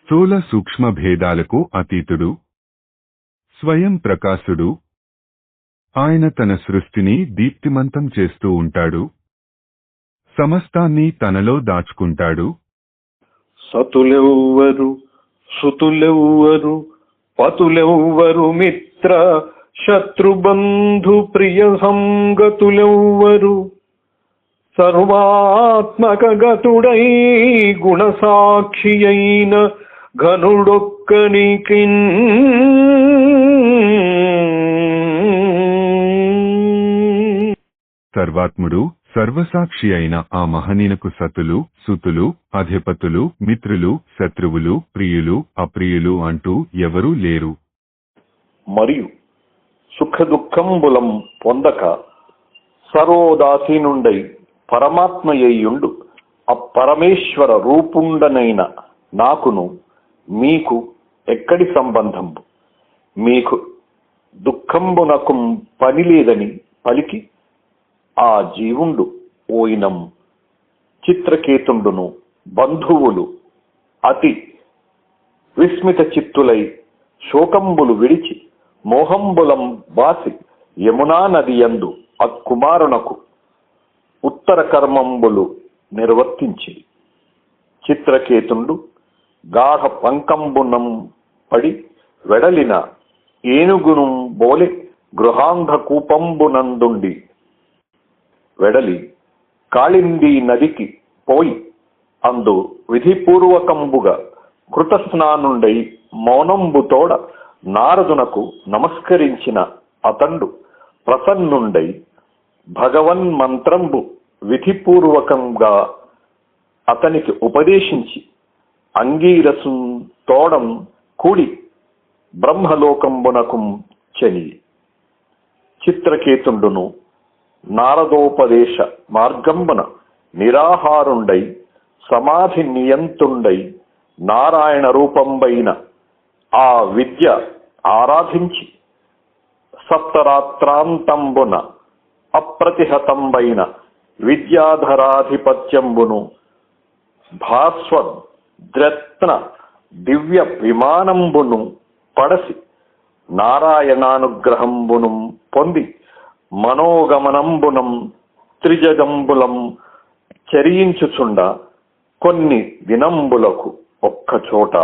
స్థూల సూక్ష్మ భేదాలకు అతీతుడు. స్వయం ప్రకాశుడు. ఆయన తన సృష్టిని దీప్తిమంతం చేస్తూ ఉంటాడు. సమస్తాన్ని తనలో దాచుకుంటాడు. సతులెవ్వరు సుతులెవ్వరు పతులెవ్వరు మిత్ర శత్రుబంధు ప్రియ సంగతులెవ్వరు సర్వాత్మక గతుడై గుణసాక్షి అయిన ఘనుడొక్కనికి సర్వాత్ముడు, సర్వసాక్షి అయిన ఆ మహనీయునకు సతులు, సుతులు, అధిపతులు, మిత్రులు, శత్రువులు, ప్రియులు, అప్రియులు అంటూ ఎవరూ లేరు. మరియు సుఖ దుఃఖంబులం పొందక సర్వోదాసీనుండై పరమాత్మయ్యుండు అపరమేశ్వర రూపుండనైన నాకును మీకు ఎక్కడి సంబంధంబు? మీకు దుఃఖంబునకు పని లేదని పలికి ఆ జీవుండు ఓయినం. చిత్రకేతుండును బంధువులు అతి విస్మిత చిత్తులై శోకంబులు విడిచి మోహంబులం బాసి యమునా నది యందు అక్కుమారునకు ఉత్తర కర్మంబులు నిర్వర్తించి చిత్రకేతుండు గాఢ పంకంబునం పడి వెడలిన ఏనుగును బోలె గృహాంధ కూపంబునందుండి వెడలి కాళిందీ నదికి పోయి అందు విధిపూర్వకంబుగా కృతస్నానుండై మౌనంబుతోడ నారదునకు నమస్కరించిన అతండు ప్రసన్నుండై భగవన్మంత్రంబు విధిపూర్వకంగా అతనికి ఉపదేశించి అంగీరసు తోడం కూడి బ్రహ్మలోకంబునకు చని. చిత్రకేతుండును నారదోపదేశ మార్గంబున నిరాహారుండై సమాధి నియంతుండై నారాయణ రూపంబైన ఆ విద్య ఆరాధించి సప్తరాత్రాంతంబున అప్రతిహతంబైన విద్యాధరాధిపత్యంబును భాస్వద్రత్న దివ్య విమానంబును పడసి నారాయణానుగ్రహంబును పొంది మనోగమనంబునం త్రిజగంబులం చరించుచుండ కొన్ని దినంబులకు ఒక్కచోట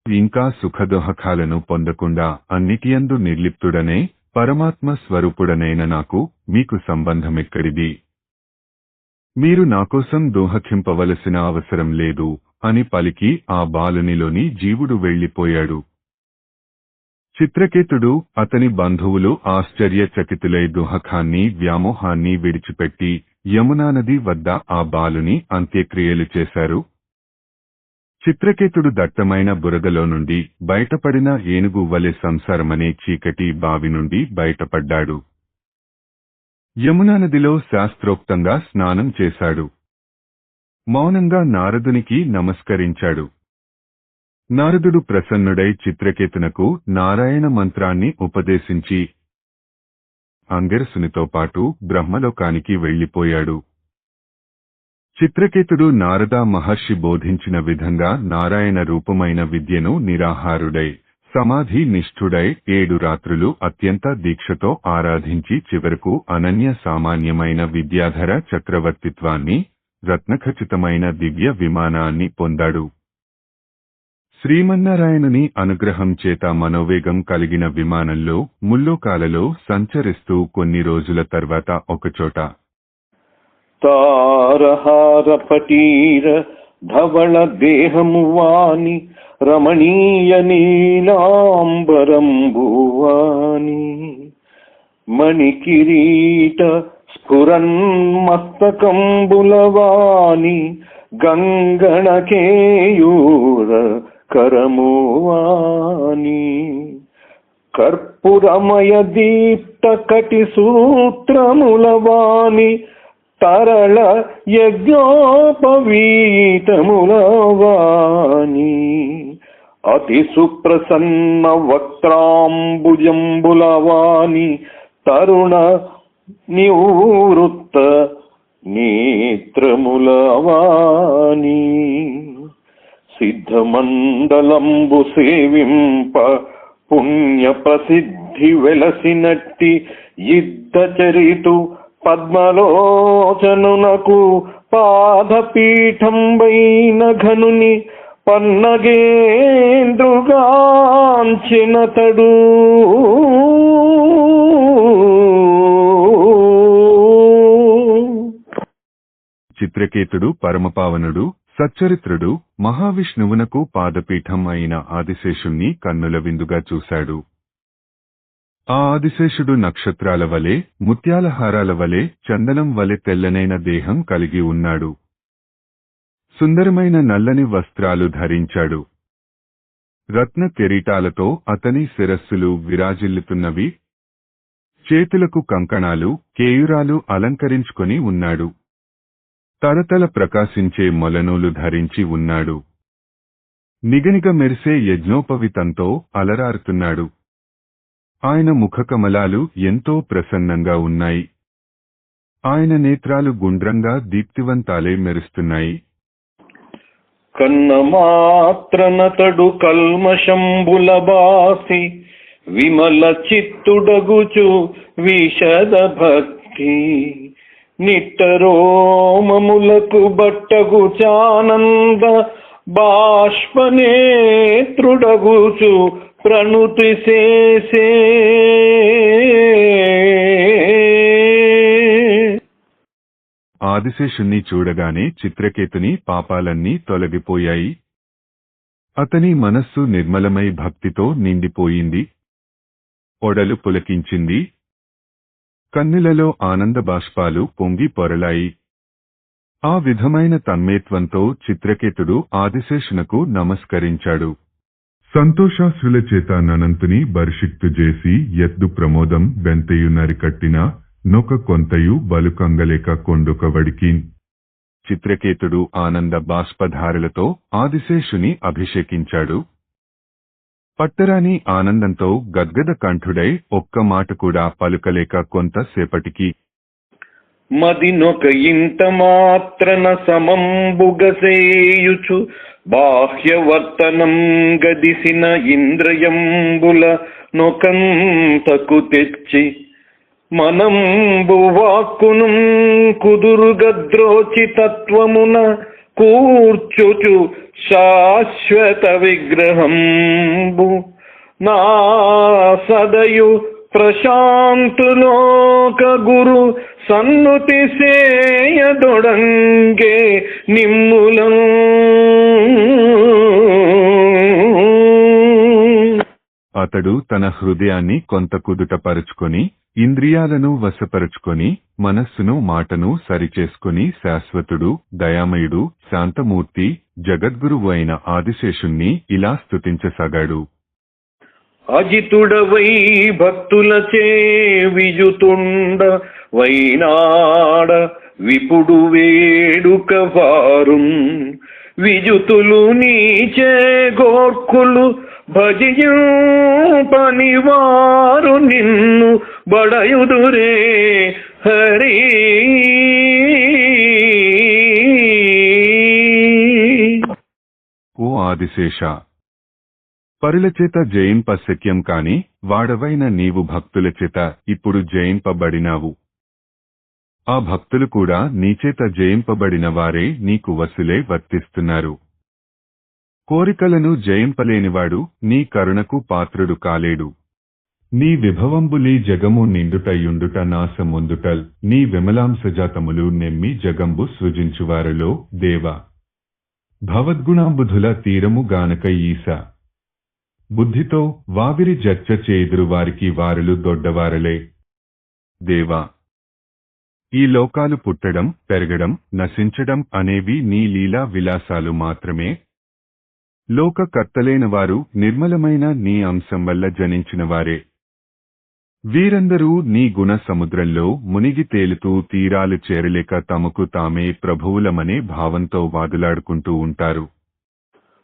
ఇంకా సుఖదుహకాలను పొందకుండా అన్నిటియందు నిర్లిప్తుడనే పరమాత్మ స్వరూపుడనైన నాకు మీకు సంబంధమెక్కడిది? మీరు నాకోసం దోహకింపవలసిన అవసరం లేదు అని పలికి ఆ బాలునిలోని జీవుడు వెళ్లిపోయాడు. చిత్రకేతుడు అతని బంధువులు ఆశ్చర్యచకితులై దుహకాన్ని వ్యామోహాన్ని విడిచిపెట్టి యమునానది వద్ద ఆ బాలుని అంత్యక్రియలు చేశారు. చిత్రకేతుడు దట్టమైన బురదలో నుండి బయటపడిన ఏనుగు వలె సంసారమనే చీకటి బావి నుండి బయటపడ్డాడు. యమునానదిలో శాస్త్రోక్తంగా స్నానం చేశాడు. మౌనంగా నారదునికి నమస్కరించాడు. నారదుడు ప్రసన్నుడై చిత్రకేతునకు నారాయణ మంత్రాన్ని ఉపదేశించి అంగిరసునితో పాటు బ్రహ్మలోకానికి వెళ్లిపోయాడు. చిత్రకేతుడు నారద మహర్షి బోధించిన విధంగా నారాయణ రూపమైన విద్యను నిరాహారుడై సమాధి నిష్ఠుడై 7 రాత్రులు అత్యంత దీక్షతో ఆరాధించి చివరకు అనన్య సామాన్యమైన విద్యాధర చక్రవర్తిత్వాన్ని, రత్నఖచితమైన దివ్య విమానాన్ని పొందాడు. శ్రీమన్నారాయణుని అనుగ్రహం చేత మనోవేగం కలిగిన విమానంలో ముల్లోకాలలో సంచరిస్తూ కొన్ని రోజుల తర్వాత ఒకచోట తారహార పటీర ధవళ దేహము వాని రమణీయ నీలాంబరంబువాని మణికిరీట స్ఫురన్మస్తకంబులవాని గంగణకేయూర కరమువాని కర్పూరమయ దీప్త కటి సూత్రములవాని తరళ యజ్ఞోపవీతములవాని అతి సుప్రసన్న వక్త్రాంబుజంబులవాని తరుణ నివృత్త నేత్రములవాని సిద్ధమండలంబు సేవింప పుణ్య ప్రసిద్ధి వెలసినట్టి యుద్ధ చరితు పద్మలోచనునకు పాదపీఠంబైన ఘనుని పన్నగేంద్రుగాంచినతడు చిత్రకేతుడు పరమపావనుడు, సచ్చరిత్రుడు, మహావిష్ణువునకు పాదపీఠం అయిన ఆదిశేషుణ్ణి కన్నుల విందుగా చూశాడు. ఆ ఆదిశేషుడు నక్షత్రాల వలె, ముత్యాల హారాల వలె, చందనం వలె తెల్లనైన దేహం కలిగి ఉన్నాడు. సుందరమైన నల్లని వస్త్రాలు ధరించాడు. రత్న కిరీటాలతో అతని శిరస్సులు విరాజిల్లుతున్నవి. చేతులకు కంకణాలు కేయురాలు అలంకరించుకొని ఉన్నాడు. తలతల ప్రకాశించే మొలనూలు ధరించి ఉన్నాడు. నిగనిగ మెరిసే యజ్ఞోపవితంతో అలరారుతున్నాడు. ఆయన ముఖకమలాలు ఎంతో ప్రసన్నంగా ఉన్నాయి. ఆయన నేత్రాలు గుండ్రంగా దీప్తివంతాలే మెరుస్తున్నాయి. కన్నమాత్రనతడు కల్మషంబులబాసి విమల చిత్తుడగుచు విశద భక్తి నిట్టరోమములకు బట్టగు చానంద బాష్పనేత్రుడగుచు ప్రణుతి చేసే ఆదిశేషుణ్ణి చూడగానే చిత్రకేతుని పాపాలన్నీ తొలగిపోయాయి. అతని మనస్సు నిర్మలమై భక్తితో నిండిపోయింది. ఒడలు పులకించింది. కన్నులలో ఆనంద బాష్పాలు పొంగి పొరలాయి. ఆ విధమైన తన్మేత్వంతో చిత్రకేతుడు ఆదిశేషునకు నమస్కరించాడు. సంతోషాశ్రుల చేత ననంతుని బర్షిక్తు చేసి ఎద్దు ప్రమోదం బెంతయు నరికట్టిన నొక కొంతయు బలుకంగలేక కొండుకవడికి. చిత్రకేతుడు ఆనంద బాష్పధారలతో ఆదిశేషుని అభిషేకించాడు. పట్టరాని ఆనందంతో గద్గద కంఠుడై ఒక్క మాట కూడా పలుకలేక కొంతసేపటికి మదినొక ఇంత మాత్రన సమంబుగసేయుచు బాహ్యవర్తనం గదిసిన ఇంద్రియంబుల నొకంతకు తెచ్చి మనంబు వాక్కును కుదురుగద్రోచి తత్వమున కూర్చుచు శాశ్వత విగ్రహంబు నా సదయు ప్రశాంతులోక గురు సన్నుతి సేయదొడంగే నిమ్ములం. అతడు తన హృదయాన్ని కొంత కుదుటపరుచుకొని ఇంద్రియాలను వశపరుచుకొని మనస్సును మాటను సరిచేసుకుని శాశ్వతుడు దయామయుడు శాంతమూర్తి జగద్గురువు అయిన ఆదిశేషుణ్ణి ఇలా స్తుతించసాగాడు. అజితుడవై భక్తులచే విజుతుండ వైనాడ విపుడు వేడుక వారున్ విజుతులు నీచే గోర్ఖులు భజియు పనివారు నిన్ను బడయుదురే హరి. ఓ ఆదిశేష, పరుల చేత జయింపశక్యం కాని వాడవైన నీవు భక్తుల చేత ఇప్పుడు జయింపబడినావు. ఆ భక్తులు కూడా నీచేత జయింపబడిన వారే నీకు వసులే వర్తిస్తున్నారు. కోరికలను జయింపలేనివాడు నీ కరుణకు పాత్రుడు కాలేడు. నీ విభవంబులీ జగము నిండుటయుండుట నాసముందుటల్ నీ విమలాంశజాతములు నెమ్మి జగంబు సృజించువారులో దేవ భవద్గుణాంబుధుల తీరము గానక ఈస. బుద్ధితో వావిరి జర్చ చేదురు వారికి వారులు దొడ్డవారలే. దేవా, ఈ లోకాలు పుట్టడం పెరగడం నశించడం అనేవి నీ లీలా విలాసాలు మాత్రమే. లోకకర్తలైన వారు నిర్మలమైన నీ అంశం వల్ల జనించినవారే. వీరందరూ నీ గుణ సముద్రంలో మునిగి తేలుతూ తీరాలు చేరలేక తమకు తామే ప్రభువులమనే భావంతో వాదులాడుకుంటూ ఉంటారు.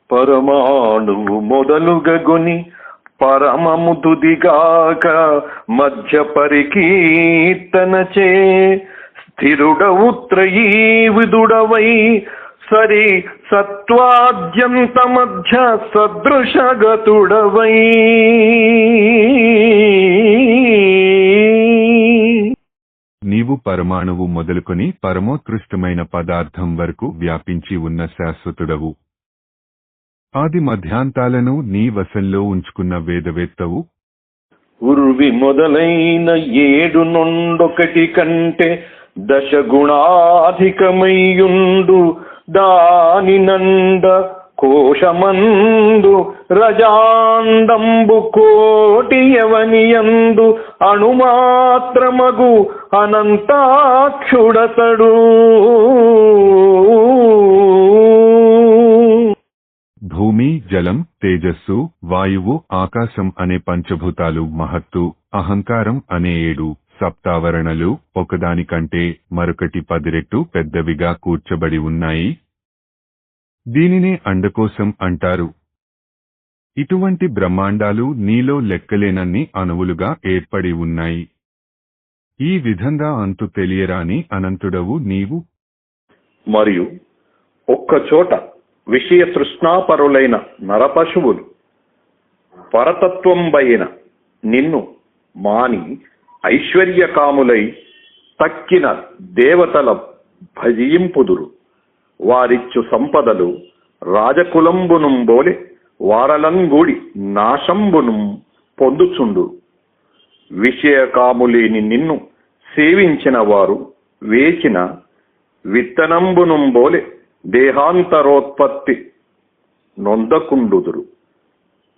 పరమాణువు మొదలుగొని పరమముదుదిగాక మధ్య పరికీర్తనచే స్థిరుడవు త్రయీవిదుడవై సరి సత్వాద్యంత మధ్య సదృశగతుడవై నీవు పరమాణువు మొదలుకొని పరమోత్కృష్టమైన పదార్థం వరకు వ్యాపించి ఉన్న శాశ్వతుడవు. ఆది మధ్యాంతాలను నీ వశంలో ఉంచుకున్న వేదవేత్తవు. ఉర్వి మొదలైన 7 నుండొకటి కంటే దశగుణాధికమయ్యుండు దాని నంద కోశమందు రజాండంబు కోటి యవనియందు అణుమాత్రమగు అనంతాక్షుడతడు. భూమి జలం తేజస్సు, వాయువు, ఆకాశం అనే పంచభూతాలు, మహత్తు, అహంకారం అనే 7 సప్తావరణలు ఒకదానికంటే మరొకటి 10 రెట్లు పెద్దవిగా కూర్చబడి ఉన్నాయి. దీనినే అండకోశం అంటారు. ఇటువంటి బ్రహ్మాండాలు నీలో లెక్కలేనన్ని అణువులుగా ఏర్పడి ఉన్నాయి. ఈ విధంగా అంతు తెలియరాని అనంతుడవు నీవు. మరియు ఒక్కచోట విషయ తృష్ణాపరులైన నరపశువులు పరతత్వంబైన నిన్ను మాని ఐశ్వర్యకాములై తక్కిన దేవతల భజింపుదురు. వారిచ్చు సంపదలు రాజకులంబునుంబోలె వారలంగూడి నాశంబును పొందుచుండు. విషయకాములేని నిన్ను సేవించిన వారు వేచిన విత్తనంబునుంబోలె దేహాంతరోత్పత్తి నొందకుండుదురు.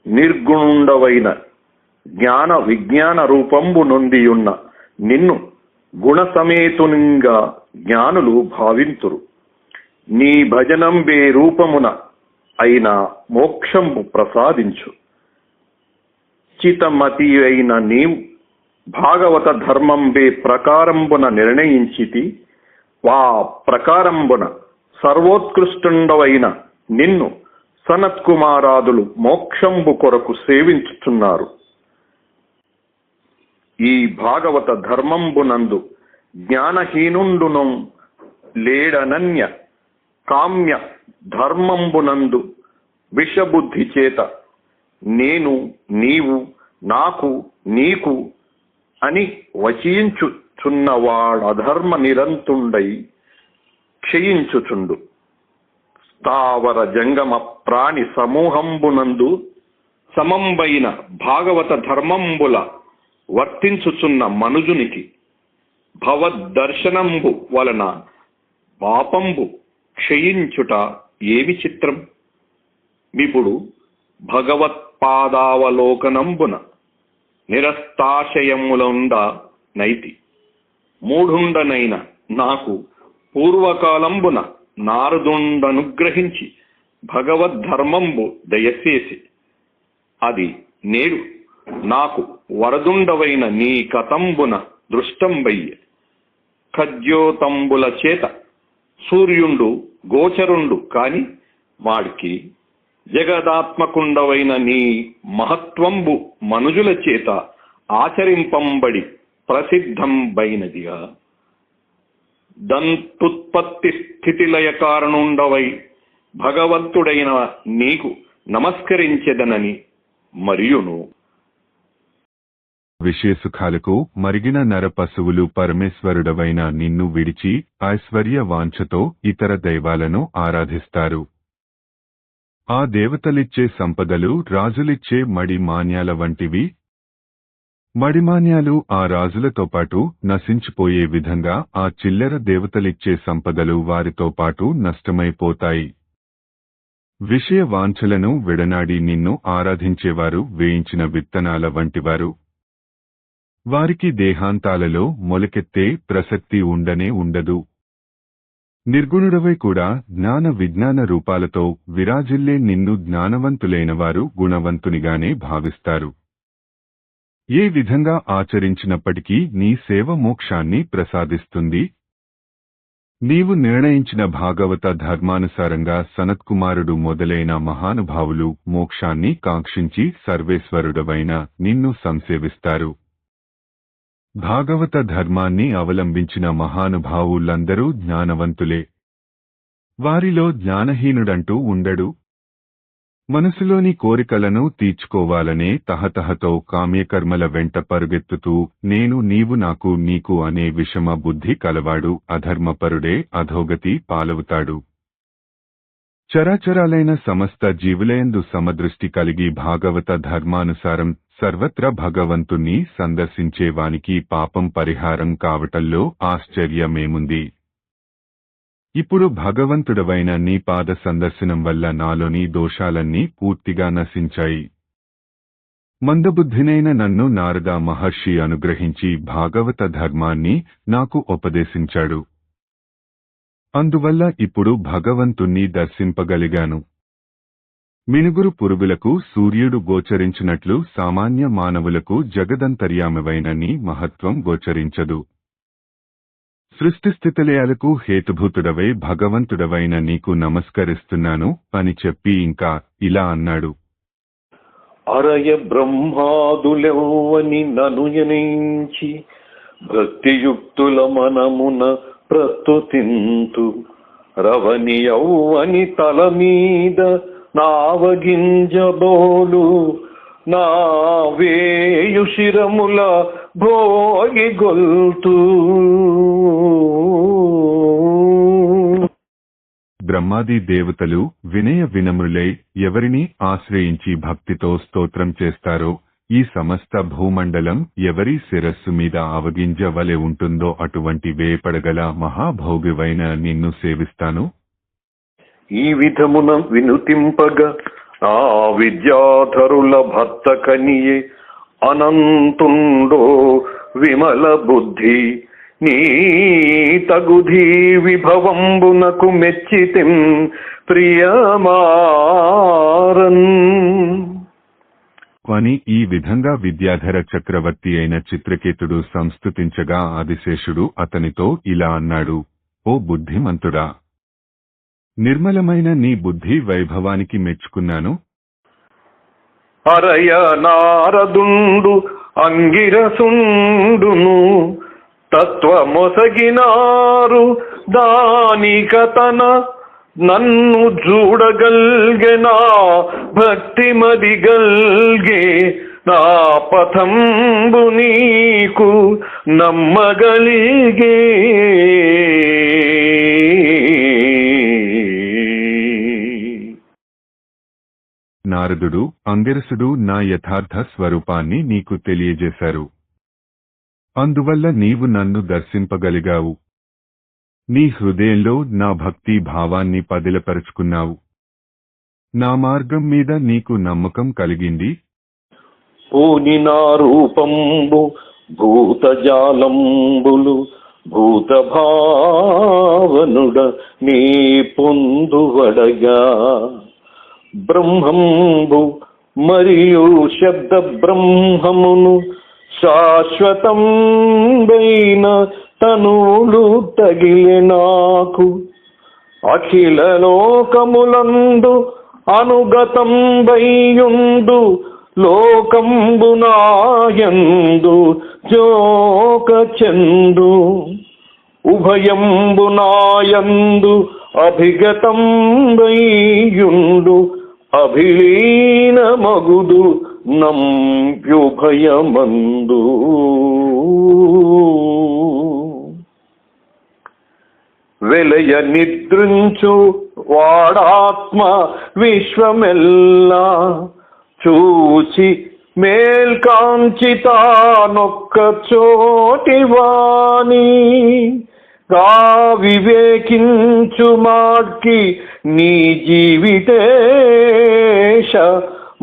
నిర్గుణుండవైన జ్ఞాన విజ్ఞాన రూపంబు నొందియున్న నిన్ను గుణసమేతునిగా జ్ఞానులు భావింతురు. నీ భజనంబే రూపమున అయిన మోక్షంబు ప్రసాదించు. చితమతి అయిన నీవు భాగవత ధర్మంబే ప్రకారంబున నిర్ణయించితి. వా ప్రకారంబున సర్వోత్కృష్టుండవైన నిన్ను సనత్కుమారాదులు మోక్షంబు కొరకు సేవించుచున్నారు. ఈ భాగవత ధర్మంబునందు జ్ఞానహీనుండును లేడనన్య కామ్య ధర్మంబునందు విషబుద్ధి చేత నేను, నీవు, నాకు, నీకు అని వచించుచున్నవాడధర్మ నిరంతుండై క్షయించుచుండు. స్థావర జంగమ ప్రాణి సమూహంబునందు సమంబైన భాగవత ధర్మంబుల వర్తించుచున్న మనుజునికి భవద్దర్శనంబు వలన పాపంబు క్షయించుట ఏమి చిత్రం. ఇప్పుడు భగవత్పాదావలోకనంబున నిరస్తాశయములుండ నైతి. మూఢుండనైన నాకు పూర్వకాలంబున నారదుండనుగ్రహించి భగవద్ధర్మంబు దయచేసి అది నేడు నాకు వరదుండవైన నీ కతంబున దృష్టంబయ్య. ఖద్యోతంబుల చేత సూర్యుండు గోచరుండు కాని వాడికి జగదాత్మకుండవైన నీ మహత్వంబు మనుజుల చేత ఆచరింపంబడి ప్రసిద్ధంబైనదిగా దంతుత్పత్తి స్థితిలయ కారణుండవై భగవంతుడైన నీకు నమస్కరించెదనని మరియును. విషయసుఖాలకు మరిగిన నర పశువులు పరమేశ్వరుడవైన నిన్ను విడిచి ఐశ్వర్య వాంఛతో ఇతర దైవాలను ఆరాధిస్తారు. ఆ దేవతలిచ్చే సంపదలు రాజులిచ్చే మడి మాన్యాల వంటివి. మడిమాన్యాలు ఆ రాజులతో పాటు నశించిపోయే విధంగా ఆ చిల్లర దేవతలిచ్చే సంపదలు వారితో పాటు నష్టమైపోతాయి. విషయ వాంఛలను విడనాడి నిన్ను ఆరాధించేవారు వేయించిన విత్తనాల వంటివారు. వారికి దేహాంతాలలో మొలకెత్తే ప్రసక్తి ఉండనే ఉండదు. నిర్గుణుడవై కూడా జ్ఞాన విజ్ఞాన రూపాలతో విరాజిల్లే నిన్ను జ్ఞానవంతులైనవారు గుణవంతునిగానే భావిస్తారు. ఏ విధంగా ఆచరించినప్పటికీ నీ సేవ మోక్షాన్ని ప్రసాదిస్తుంది. నీవు నిర్ణయించిన భాగవత ధర్మానుసారంగా సనత్కుమారుడు మొదలైన మహానుభావులు మోక్షాన్ని కాంక్షించి సర్వేశ్వరుడవైన నిన్ను సంసేవిస్తారు. భాగవత ధర్మాన్ని అవలంబించిన మహానుభావులందరూ జ్ఞానవంతులే. వారిలో జ్ఞానహీనుడంటూ ఉండడు. మనసులోని కోరికలను తీర్చుకోవాలనే తహతహతో కామ్యకర్మల వెంట పరుగెత్తుతూ నేను నీవు నాకు నీకు అనే విషమ బుద్ధి కలవాడు అధర్మపరుడే అధోగతి పాలవుతాడు. చరాచరాలైన సమస్త జీవులయందు సమదృష్టి కలిగి భాగవత ధర్మానుసారం సర్వత్రా భగవంతుణ్ణి సందర్శించేవానికి పాపం పరిహారం కావటంలో ఆశ్చర్యమేముంది. ఇప్పుడు భగవంతుడవైన నీ పాద సందర్శనం వల్ల నాలోని దోషాలన్నీ పూర్తిగా నశించాయి. మందబుద్ధినైన నన్ను నారద మహర్షి అనుగ్రహించి భాగవత ధర్మాన్ని నాకు ఉపదేశించాడు. అందువల్ల ఇప్పుడు భగవంతుణ్ణి దర్శింపగలిగాను. మినుగురు పురుగులకు సూర్యుడు గోచరించినట్లు సామాన్య మానవులకు జగదంతర్యామివైన నీ మహత్వం గోచరించదు. సృష్టిస్థితిలయాలకు హేతుభూతుడవై భగవంతుడవైన నీకు నమస్కరిస్తున్నాను అని చెప్పి ఇంకా ఇలా అన్నాడు. అరయ బ్రహ్మాదులెవ్వని ననుయనించి భక్తియుక్తుల మనమున ప్రస్తుతింతు రవని యౌవని తల మీద నావగింజబోలు నా వేయు శిరముల భోగి గొల్తూ. బ్రహ్మాది దేవతలు వినయ వినమ్రులై ఎవరిని ఆశ్రయించి భక్తితో స్తోత్రం చేస్తారో ఈ సమస్త భూమండలం ఎవరి శిరస్సు మీద అవగింజవలె ఉంటుందో అటువంటి వేపడగల మహాభోగివైన నిన్ను సేవిస్తాను. ఈ విధమున వినుతింపగా ఆ విద్యాధరుల భర్త కనియే అనంతుండో విమల బుద్ధి నీ తగుధీ విభవంబునకు మెచ్చితిం ప్రియమారన్. కానీ ఈ విధంగా విద్యాధర చక్రవర్తి అయిన చిత్రకేతుడు సంస్తుతించగా ఆదిశేషుడు అతనితో ఇలా అన్నాడు. ఓ బుద్ధిమంతుడా, నిర్మలమైన నీ బుద్ధి వైభవానికి మెచ్చుకున్నాను. అరయ నారదుండు అంగిరసుండును తత్వమొసగినారు దానికతన నన్ను చూడగల్గెనా భక్తి మదిగల్గే నా పథంబు నీకు నమ్మగలిగే. నారదుడు అంగిరసుడు నా యథార్థ స్వరూపాన్ని నీకు తెలియజేశారు. అందువల్ల నీవు నన్ను దర్శింపగలిగావు. నీ హృదయంలో నా భక్తి భావాన్ని పదిలపరుచుకున్నావు. నా మార్గం మీద నీకు నమ్మకం కలిగింది. పూని నా రూపంబు భూతజాలంబులు భూత భావనుడ నీ పొందువడగా బ్రహ్మంబు మరియు శబ్ద బ్రహ్మమును శాశ్వతంబైన తనులు తగిలే నాకు అఖిల లోకములందు అనుగతంబైయుండు లోకంబునాయందు జోక చందు ఉభయంబునాయందు అభిగతంబైయుండు అభిలీన మగుదు నంప్యుభయమందు. వెలయ నిద్రించు వాడాత్మ విశ్వమెల్లా చూచి మేల్కాంచితానొక్క చోటివాణి గా వివేకించు మాడ్కి నీ జీవితేశ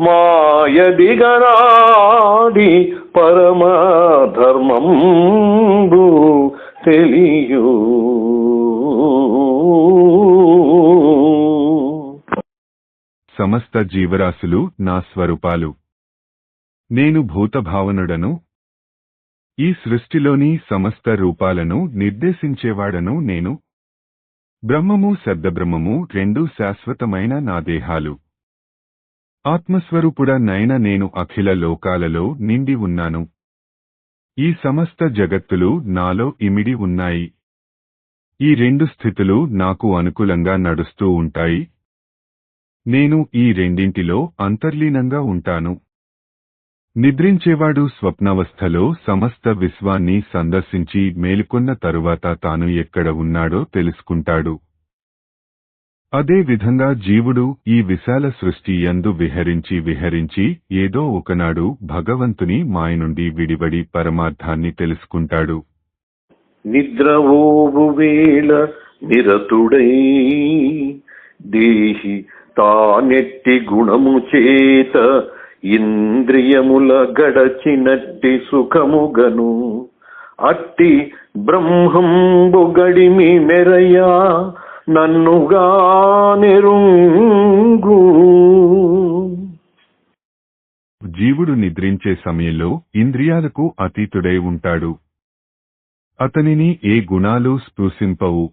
మాయదిగరాడి పరమ ధర్మంబు తెలియు. సమస్త జీవరాశులు నా స్వరూపాలు. నేను భూతభావనుడను. ఈ సృష్టిలోని సమస్త రూపాలను నిర్దేశించేవాడను నేను. బ్రహ్మము శబ్దబ్రహ్మము రెండూ శాశ్వతమైన నా దేహాలు. ఆత్మస్వరూపుడ నైన నేను అఖిల లోకాలలో నిండి ఉన్నాను. ఈ సమస్త జగత్తులు నాలో ఇమిడి ఉన్నాయి. ఈ రెండు స్థితులు నాకు అనుకూలంగా నడుస్తూ ఉంటాయి. నేను ఈ రెండింటిలో అంతర్లీనంగా ఉంటాను. నిద్రించేవాడు స్వప్నావస్థలో సమస్త విశ్వాన్ని సందర్శించి మేలుకొన్న తరువాత తాను ఎక్కడ ఉన్నాడో తెలుసుకుంటాడు. అదే విధంగా జీవుడు ఈ విశాల సృష్టి యందు విహరించి ఏదో ఒకనాడు భగవంతుని మాయ నుండి విడివడి పరమార్థాన్ని తెలుసుకుంటాడు. నిద్రవోవు వేళ నిరతుడై దేహి తానెట్టి గుణము చేత ఇంద్రియముల గడచినట్టి సుఖముగను అట్టి బ్రహ్మంబు గడిమి మెరయా నన్నుగా నెరుంగు. జీవుడు నిద్రించే సమయంలో ఇంద్రియాలకు అతీతుడై ఉంటాడు. అతనిని ఏ గుణాలు స్పృశింపవు.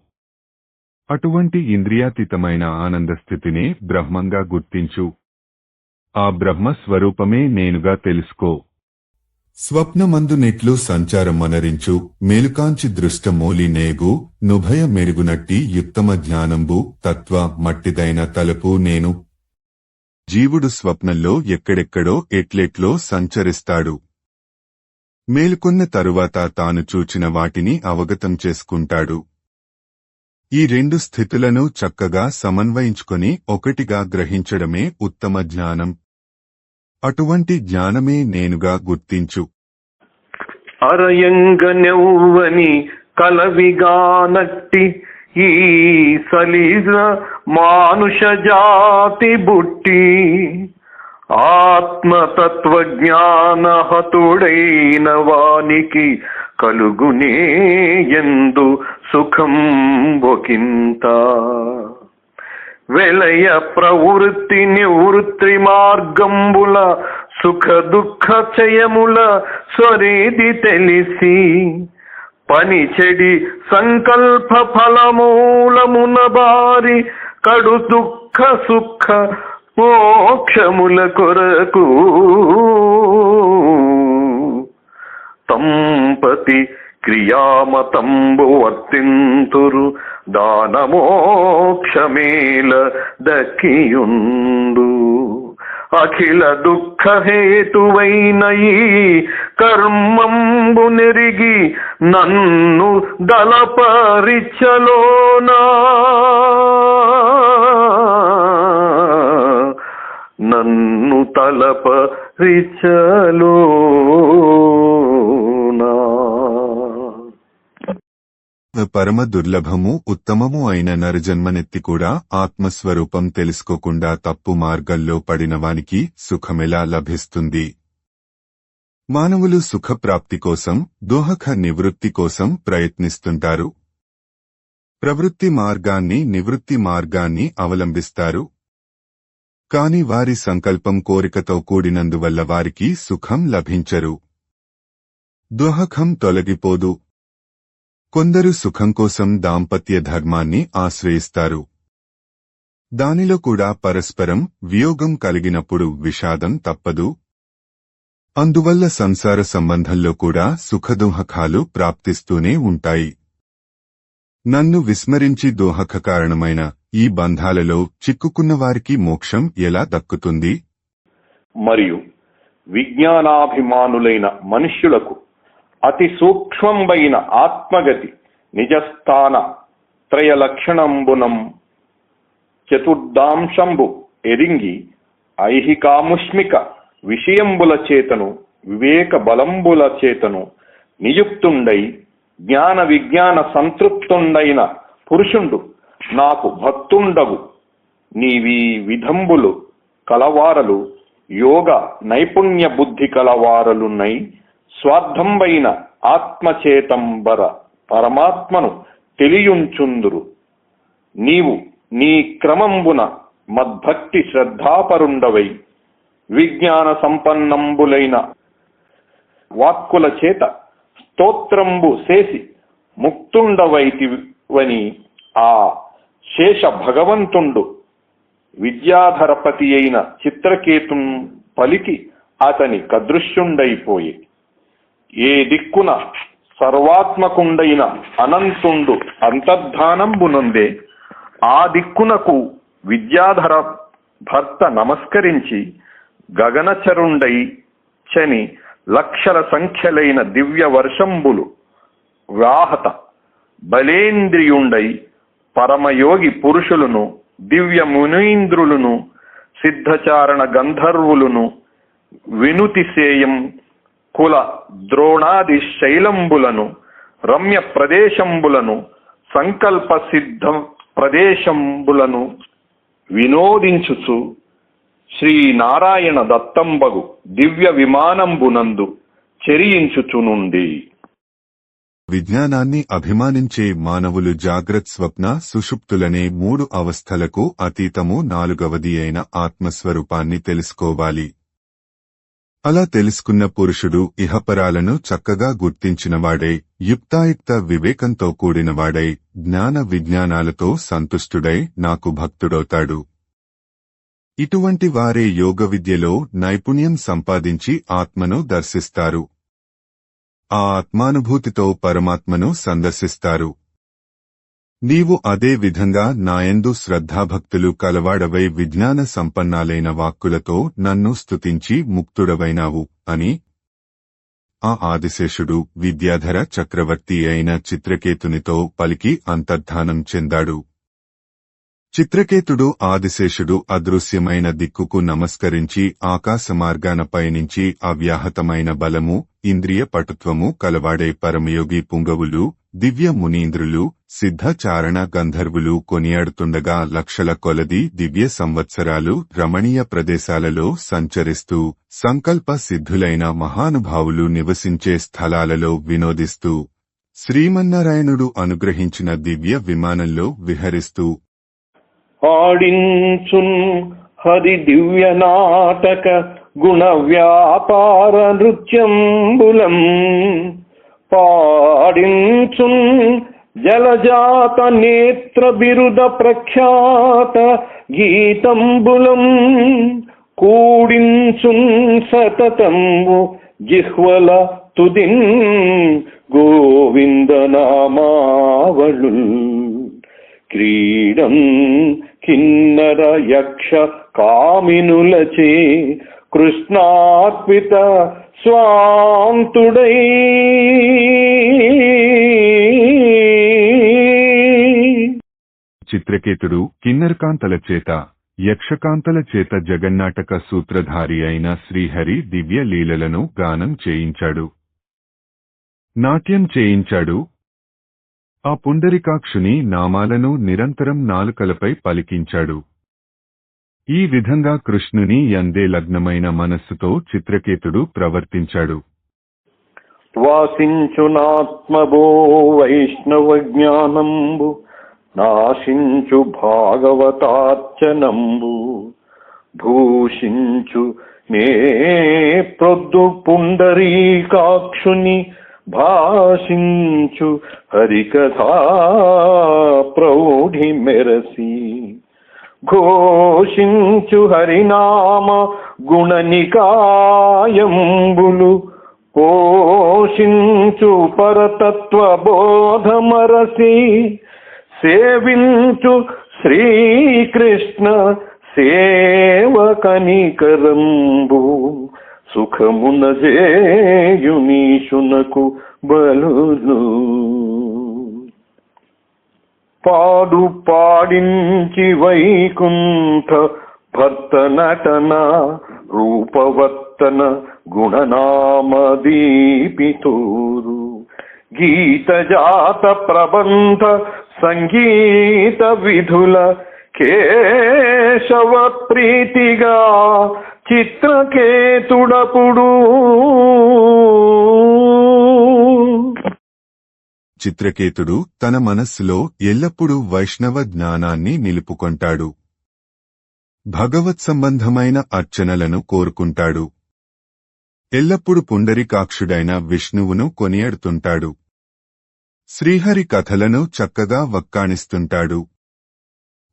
అటువంటి ఇంద్రియాతీతమైన ఆనందస్థితినే బ్రహ్మంగా గుర్తించు. ఆ బ్రహ్మ స్వరూపమే నేనుగా తెలుసుకో. స్వప్నమందు నెట్లు సంచారమనరించు మేలుకాంచి దృష్టమూలి నేగు నుభయ మెరుగునట్టి యుత్తమ జ్ఞానంబు తత్వ మట్టిదైన తలపు నేను. జీవుడు స్వప్నంలో ఎక్కడెక్కడో ఎట్లెట్లో సంచరిస్తాడు. మేలుకొన్న తరువాత తాను చూచిన వాటిని అవగతం చేసుకుంటాడు. ఈ రెండు స్థితులను చక్కగా సమన్వయించుకొని ఒకటిగా గ్రహించడమే ఉత్తమ జ్ఞానం. అటువంటి జ్ఞానమే నేనుగా గుర్తించు. అరయంగనెవ్వని కలవిగానట్టి ఈ సలీల మానుష జాతి బుట్టి ఆత్మతత్వజ్ఞానహతుడైన వానికి కలుగునే యందు సుఖం ఒకంత. వెలయ ప్రవృత్తి నివృత్తి మార్గంబుల సుఖ దుఃఖ చయముల స్వరీతి తెలిసి పని చెడి సంకల్ప ఫలమూలమున బారి కడు దుఃఖ సుఖ మోక్షముల కొరకు తంపతి క్రియామతంబు వర్తింతురు దానమోక్షమేల దక్కియుండు. అఖిల దుఃఖ హేతువైన ఈ కర్మంబు నెరిగి నన్ను దళపరిచలోనా నన్ను తలపరిచలోనా. పరమ దుర్లభము ఉత్తమము అయిన నరజన్మనెత్తి కూడా ఆత్మస్వరూపం తెలుసుకోకుండా తప్పు మార్గంలో పడినవానికి సుఖమెలా లభిస్తుంది? మానవులు సుఖప్రాప్తి కోసం దోహక నివృత్తి కోసం ప్రయత్నిస్తుంటారు. ప్రవృత్తి మార్గాన్ని నివృత్తి మార్గాన్ని అవలంబిస్తారు. కాని వారి సంకల్పం కోరికతో కూడినందువల్ల వారికి సుఖం లభించరు. దోహకం తొలగిపోదు. కొందరు సుఖం కోసం దాంపత్య ధర్మాన్ని ఆశ్రయిస్తారు. దానిలో కూడా పరస్పరం వియోగం కలిగినప్పుడు విషాదం తప్పదు. అందువల్ల సంసార సంబంధంలో కూడా సుఖదోహకాలు ప్రాప్తిస్తూనే ఉంటాయి. నన్ను విస్మరించి దోహక కారణమైన ఈ బంధాలలో చిక్కుకున్న వారికి మోక్షం ఎలా దక్కుతుంది? మరియు విజ్ఞానాభిమానులైన మనుష్యులకు అతి సూక్ష్మంబైన ఆత్మగతి నిజస్థాన త్రయలక్షణంబునం చతుర్దాంశంబు ఎరింగి ఐహికాముష్మిక విషయంబుల చేతను వివేక బలంబుల చేతను నియుక్తుండై జ్ఞాన విజ్ఞాన సంతృప్తుండైన పురుషుండు నాకు భక్తుండగు. నీవీ విధంబులు కలవారలు యోగ నైపుణ్య బుద్ధి కలవారలున్నై స్వార్థంబైన ఆత్మచేతంబర పరమాత్మను తెలియుంచుందురు. నీవు నీ క్రమంబున మద్భక్తి శ్రద్ధాపరుండవై విజ్ఞాన సంపన్నంబులైన వాక్కుల చేత స్తోత్రంబు చేసి ముక్తుండవైతివని ఆ శేష భగవంతుండు విద్యాధరపతి అయిన చిత్రకేతుం పలికి అతని కదృశ్యుండైపోయి. ఏ దిక్కున సర్వాత్మకుండైన అనంతుండు అంతర్ధానంబునందే ఆ దిక్కునకు విద్యాధర భర్త నమస్కరించి గగనచరుండై చని లక్షల సంఖ్యలైన దివ్య వర్షంబులు వ్యాహత బలేంద్రియుండై పరమయోగి పురుషులను దివ్య మునీంద్రులను సిద్ధచారణ గంధర్వులను వినుతిసేయం కుల ద్రోణాది శైలంబులను రమ్య ప్రదేశంబులను సంకల్ప సిద్ధ ప్రదేశంబులను వినోదించుచు శ్రీనారాయణ దత్తంబగు దివ్య విమానంబునందు చెరియించుచునుండి. విజ్ఞానాన్ని అభిమానించే మానవులు జాగ్రత్ స్వప్న సుషుప్తులనే 3 అవస్థలకు అతీతము 4వది అయిన ఆత్మస్వరూపాన్ని తెలుసుకోవాలి. అలా తెలుసుకున్న పురుషుడు ఇహపరాలను చక్కగా గుర్తించినవాడై యుక్తాయుక్త వివేకంతో కూడినవాడై జ్ఞాన విజ్ఞానాలతో సంతుష్టుడై నాకు భక్తుడవుతాడు. ఇటువంటి వారే యోగ విద్యలో నైపుణ్యం సంపాదించి ఆత్మను దర్శిస్తారు. ఆ ఆత్మానుభూతితో పరమాత్మను సందర్శిస్తారు. నీవు అదే విధంగా నాయందు శ్రద్ధాభక్తులు కలవాడవై విజ్ఞాన సంపన్నాలైన వాక్కులతో నన్ను స్తుతించి ముక్తుడవైనావు అని ఆ ఆదిశేషుడు విద్యాధర చక్రవర్తి అయిన చిత్రకేతునితో పలికి అంతర్ధానం చెందాడు. చిత్రకేతుడు ఆదిశేషుడు అదృశ్యమైన దిక్కుకు నమస్కరించి ఆకాశమార్గాన పయనించి అవ్యాహతమైన బలము, ఇంద్రియ పటుత్వము కలవాడే పరమయోగి పుంగవులు, దివ్య మునీంద్రులు, సిద్ధచారణ గంధర్వులు కొనియాడుతుండగా లక్షల కొలది దివ్య సంవత్సరాలు రమణీయ ప్రదేశాలలో సంచరిస్తూ సంకల్ప సిద్ధులైన మహానుభావులు నివసించే స్థలాలలో వినోదిస్తూ శ్రీమన్నారాయణుడు అనుగ్రహించిన దివ్య విమానంలో విహరిస్తూ ఆడించున్ హరి దివ్య నాటక గుణ వ్యాపార నృత్యంబులం పాడించున్ జలజాత నేత్ర బిరుద ప్రఖ్యాత గీతంబులం కూడించున్ సతతంబు జిహ్వల తుదిన్ గోవిందనామావళు క్రీడం కిన్నర యక్ష కామినులచే కృష్ణార్పిత స్వాంతుడై చిత్రకేతుడు కిన్నరకాంతల చేత యక్షకాంతల చేత జగన్నాటక సూత్రధారి అయిన శ్రీహరి దివ్య లీలలను గానం చేయించాడు, నాట్యం చేయించాడు. ఆ పుండరికాక్షుని నామాలను నిరంతరం నాలుకలపై పలికించాడు. ఈ విధంగా కృష్ణుని యందే లగ్నమైన మనస్సుతో చిత్రకేతుడు ప్రవర్తించాడు. వాసించునాత్మభో వైష్ణవ జ్ఞానంబు నాశించు భాగవతార్చనంబు భూషించు నే ప్రొద్దు పుండరీకాక్షుని భాషించు హరికథా ప్రౌఢి మెరసి ఘోషించు హరినామ గుణనికాయంబులు పోషించు పరతత్వ బోధమరసి సేవించు శ్రీకృష్ణ సేవకనికరంబు సుఖమున జేయునీశునకు బలులు పాడు పాడించి వైకుంఠ భర్త నటన రూపవర్తన గుణనామ దీపితూరు గీతజాత ప్రబంధ సంగీత విధుల కేశవ ప్రీతిగా చిత్రకేతుడపుడు చిత్రకేతుడు తన మనస్సులో ఎల్లప్పుడూ వైష్ణవ జ్ఞానాన్ని నిలుపుకొంటాడు. భగవత్ సంబంధమైన అర్చనలను కోరుకుంటాడు. ఎల్లప్పుడు పుండరీకాక్షుడైన విష్ణువును కొనియాడుతుంటాడు. శ్రీహరి కథలను చక్కగా వక్కాణిస్తుంటాడు.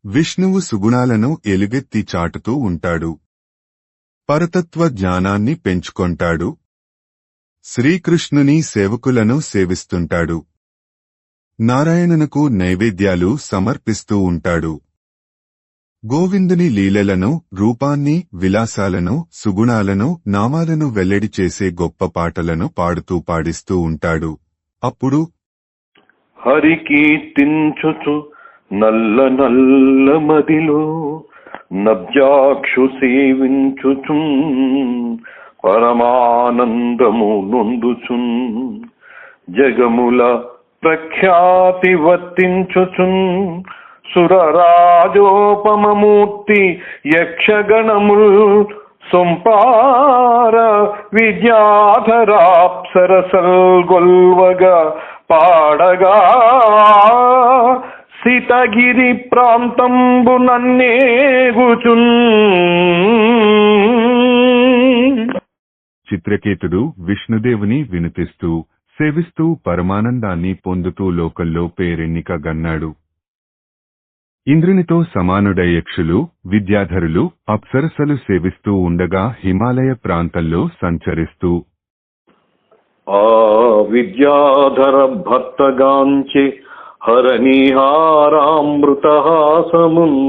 విష్ణువు సుగుణాలను ఎలుగెత్తి చాటుతూ ఉంటాడు. పరతత్వ జ్ఞానాన్ని పెంచుకొంటాడు. శ్రీకృష్ణుని సేవకులను సేవిస్తుంటాడు. నారాయణునకు నైవేద్యాలు సమర్పిస్తూ ఉంటాడు. గోవిందుని లీలలను, రూపాన్ని, విలాసాలను, సుగుణాలను, నామాలను వెల్లడి చేసే గొప్ప పాటలను పాడుతూ పాడిస్తూ ఉంటాడు. అప్పుడు హరికీర్తించుచు నల్ల నల్ల మదిలో నబ్జాక్షు సేవించుచున్ పరమానందము నొందుచున్ జగముల ప్రఖ్యాతి వర్తించుచున్ సురరాజోపమమూర్తి యక్షగణముల్ సొంపార విద్యాధరాప్సరసల్ గొల్వగా పాడగా సీతగిరి ప్రాంతంబు నన్నేగుచున్ చిత్రకేతుడు విష్ణుదేవుని వినుతిస్తూ సేవిస్తూ పరమానందాన్ని పొందుతూ లోకంలో పేరెన్నిక గన్నాడు. ఇంద్రునితో సమానుడై యక్షులు, విద్యాధరులు, అప్సరసలు సేవిస్తూ ఉండగా హిమాలయ ప్రాంతంలో సంచరిస్తూ ఆ విద్యాధర భర్తగాంచె హరనిహారామృతహాసమున్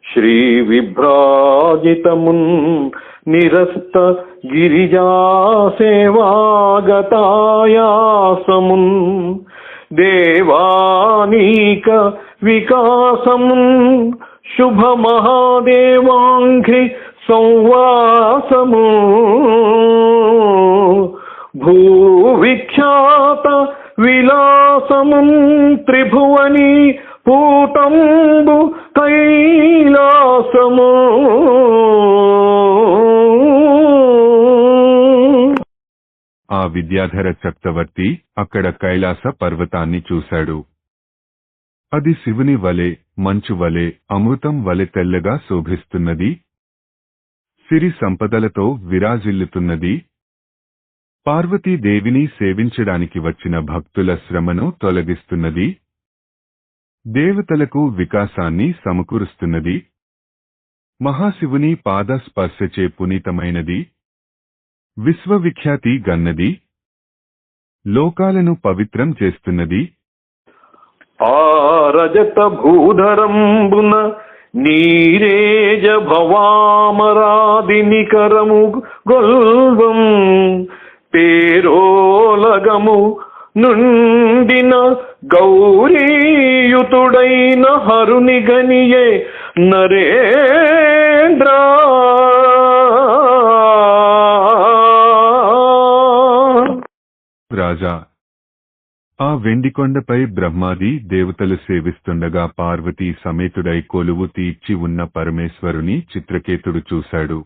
శ్రీ విభ్రాజితమున్ నిరస్త గిరిజా సేవాగతాయాసమున్ దేవానీక వికాసమున్ శుభ మహాదేవాంఘ్రి సంవాసము భూవిఖ్యాత విలాసమున్ త్రిభువని పూతంబు కైలాసము ఆ విద్యాధర చక్రవర్తి అక్కడ కైలాస పర్వతాన్ని చూశాడు. అది శివుని వలె, మంచు వలె, అమృతం వలె తెల్లగా శోభిస్తున్నది. సిరి సంపదలతో విరాజిల్లుతున్నది. పార్వతీదేవిని సేవించడానికి వచ్చిన భక్తుల శ్రమను తొలగిస్తున్నది. దేవతలకు వికాసాన్ని సమకూరుస్తున్నది. మహాశివుని పాద స్పర్శచే పునీతమైనది. విశ్వవిఖ్యాతి గన్నది. లోకాలను పవిత్రం చేస్తున్నది. ఆ రజత భూధరంబున నీరేజ భవామరాది నికరము గొల్వం పేరోలగము నుండిన గౌరీయుతుడైన హరుని గనియే నరేంద్ర రాజా, ఆ వెండికొండపై బ్రహ్మాది దేవతలు సేవిస్తుండగా పార్వతీ సమేతుడై కొలువు తీర్చి ఉన్న పరమేశ్వరుని చిత్రకేతుడు చూశాడు.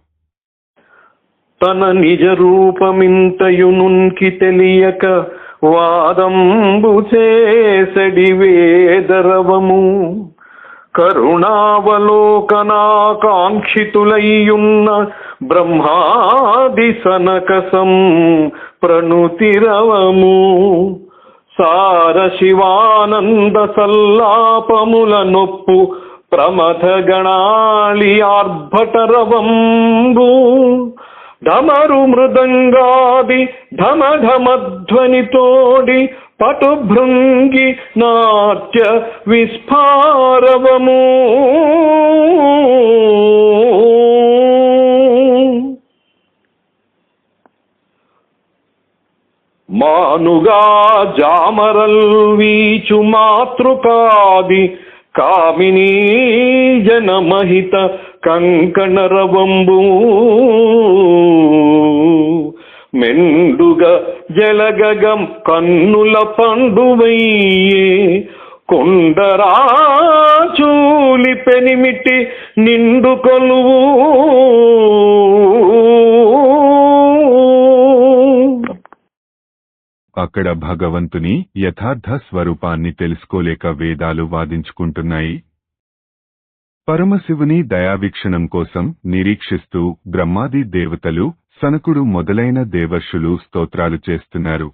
తన నిజ రూపమింతయునున్కి తెలియక వాదంబు చేసడి వేదరవము కరుణావలోకనాకాంక్షితులయ్యున్న బ్రహ్మాది సనకసం ప్రణుతిరవము సార శివానంద సల్లాపముల నొప్పు ప్రమథ గణాళి ఆర్భటరవంబు ఢమరు మృదంగాది ఢమఢమధ్వనితోడి పటుభృంగి నాట్య విస్ఫారవము మానుగా జామరల్ వీచు మాతృకాది కామినీ జనమహిత కంకణరవంబు మెండుగ జలగగం కన్నుల పండువయ్యే కొండరాచూలి పెనిమిటి నిండు కొలువు అక్కడ భగవంతుని యథార్థ స్వరూపాన్ని తెలుసుకోలేక వేదాలు వాదించుకుంటున్నాయి. పరమశివుని దయావీక్షణం కోసం నిరీక్షిస్తూ బ్రహ్మాది దేవతలు, సనకుడు మొదలైన దేవర్షులు స్తోత్రాలు చేస్తున్నారు.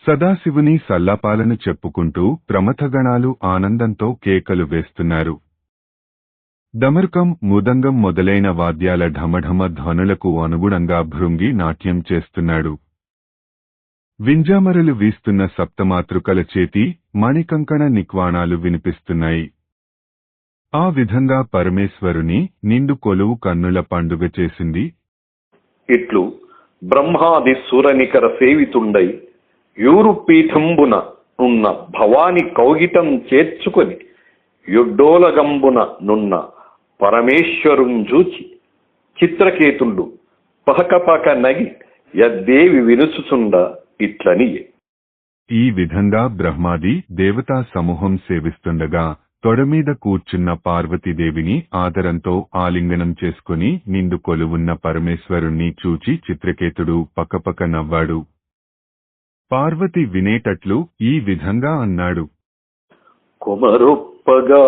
సదాశివుని సల్లాపాలను చెప్పుకుంటూ ప్రమథగణాలు ఆనందంతో కేకలు వేస్తున్నారు. డమరుకం, ముదంగం మొదలైన వాద్యాల ఢమఢమ ధ్వనులకు అనుగుణంగా భృంగి నాట్యం చేస్తున్నాడు. వింజామరలు వీస్తున్న సప్తమాతృకల చేతి మణికంకణ నిక్వాణాలు వినిపిస్తున్నాయి. ఆ విధంగా పరమేశ్వరుని నిండు కొలువు కన్నుల పండుగ చేసింది. ఇట్లు బ్రహ్మాది సురనికర సేవితుండై యూరుపీఠంబున నున్న భవాని కౌగిటం చేర్చుకొని యుడ్డోలగంబున నున్న పరమేశ్వరుంజూచి చిత్రకేతుండు పహకపక నగి యద్దేవి వినుసుచుండ ఇట్లనియే. ఈ విధంగా బ్రహ్మాది దేవతా సమూహం సేవిస్తుండగా తొడమీద కూర్చున్న పార్వతీదేవిని ఆదరంతో ఆలింగనం చేసుకుని నిండు కొలువున్న పరమేశ్వరుణ్ణి చూచి చిత్రకేతుడు పకపక నవ్వాడు. పార్వతి వినేటట్లు ఈ విధంగా అన్నాడు. కొమరొప్పగా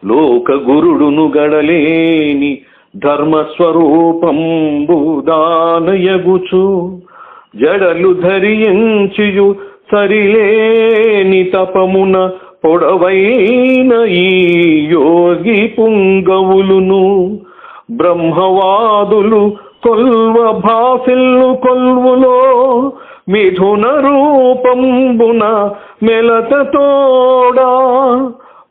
లోక గురుడును గడలేని ధర్మస్వరూపంబుదానయగుచు జడలు ధరించియు సరిలేని తపమున పొడవైన ఈ యోగి పుంగవులును బ్రహ్మవాదులు కొల్వ భాసిల్లు కొల్వులో మిథున రూపంబున మెలతతోడా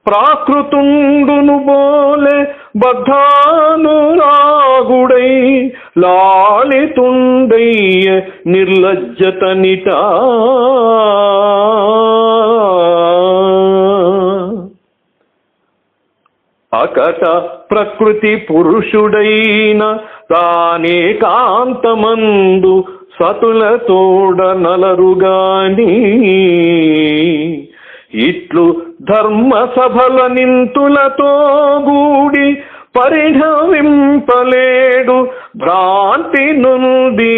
ప్రాకృతుండును బోలే బద్ధానురాగుడై లాళితుండయ్య నిర్లజ్జతనిట అకట ప్రకృతి పురుషుడైన తానేకాంతమందు సతులతోడ నలరుగాని ఇట్లు ధర్మ సభల నింతులతో గూడి పరిణవింపలేడు భ్రాంతి నుండి.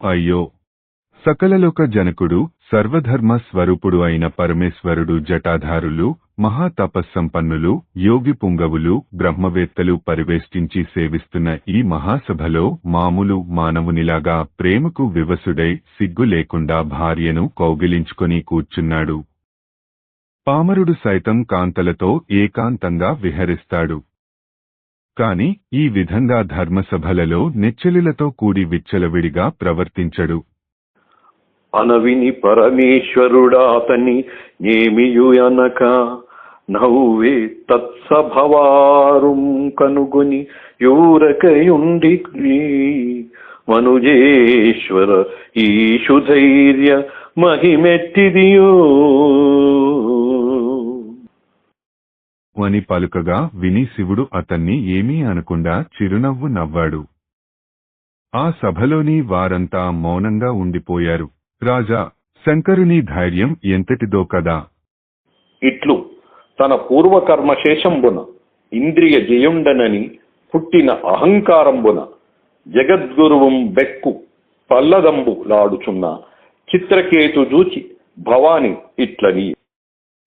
అయ్యో! సకలలోక జనకుడు సర్వధర్మ స్వరూపుడు అయిన పరమేశ్వరుడు జటాధారులు మహాతపస్సంపన్నులు యోగి పుంగవులు బ్రహ్మవేత్తలు పరివేష్టించి సేవిస్తున్న ఈ మహాసభలో మామూలు మానవునిలాగా ప్రేమకు వివసుడై సిగ్గు లేకుండా భార్యను కౌగిలించుకొని కూర్చున్నాడు. పామరుడు సైతం కాంతలతో ఏకాంతంగా విహరిస్తాడు. కాని ఈ విధంగా ధర్మసభలలో నెచ్చెలులతో కూడి విచ్చలవిడిగా ప్రవర్తించడు. అనవిని పరమేశ్వరుడాతని నేమియుయనక నవ్వే తత్సభవారుం కనుగొని యూరకయుండి మనుజేశ్వర ఈశుధైర్య మహిమెట్టిదియో అని పలుకగా విని శివుడు అతన్ని ఏమీ అనకుండా చిరునవ్వు నవ్వాడు. ఆ సభలోని వారంతా మౌనంగా ఉండిపోయారు. రాజా, శంకరుని ధైర్యం ఎంతటిదో కదా! ఇట్లు తన పూర్వకర్మశేషంబున ఇంద్రియ జయుండనని పుట్టిన అహంకారంబున జగద్గురువం బెక్కు పల్లదంబు లాడుచున్న చిత్రకేతు జూచి భవాని ఇట్లని.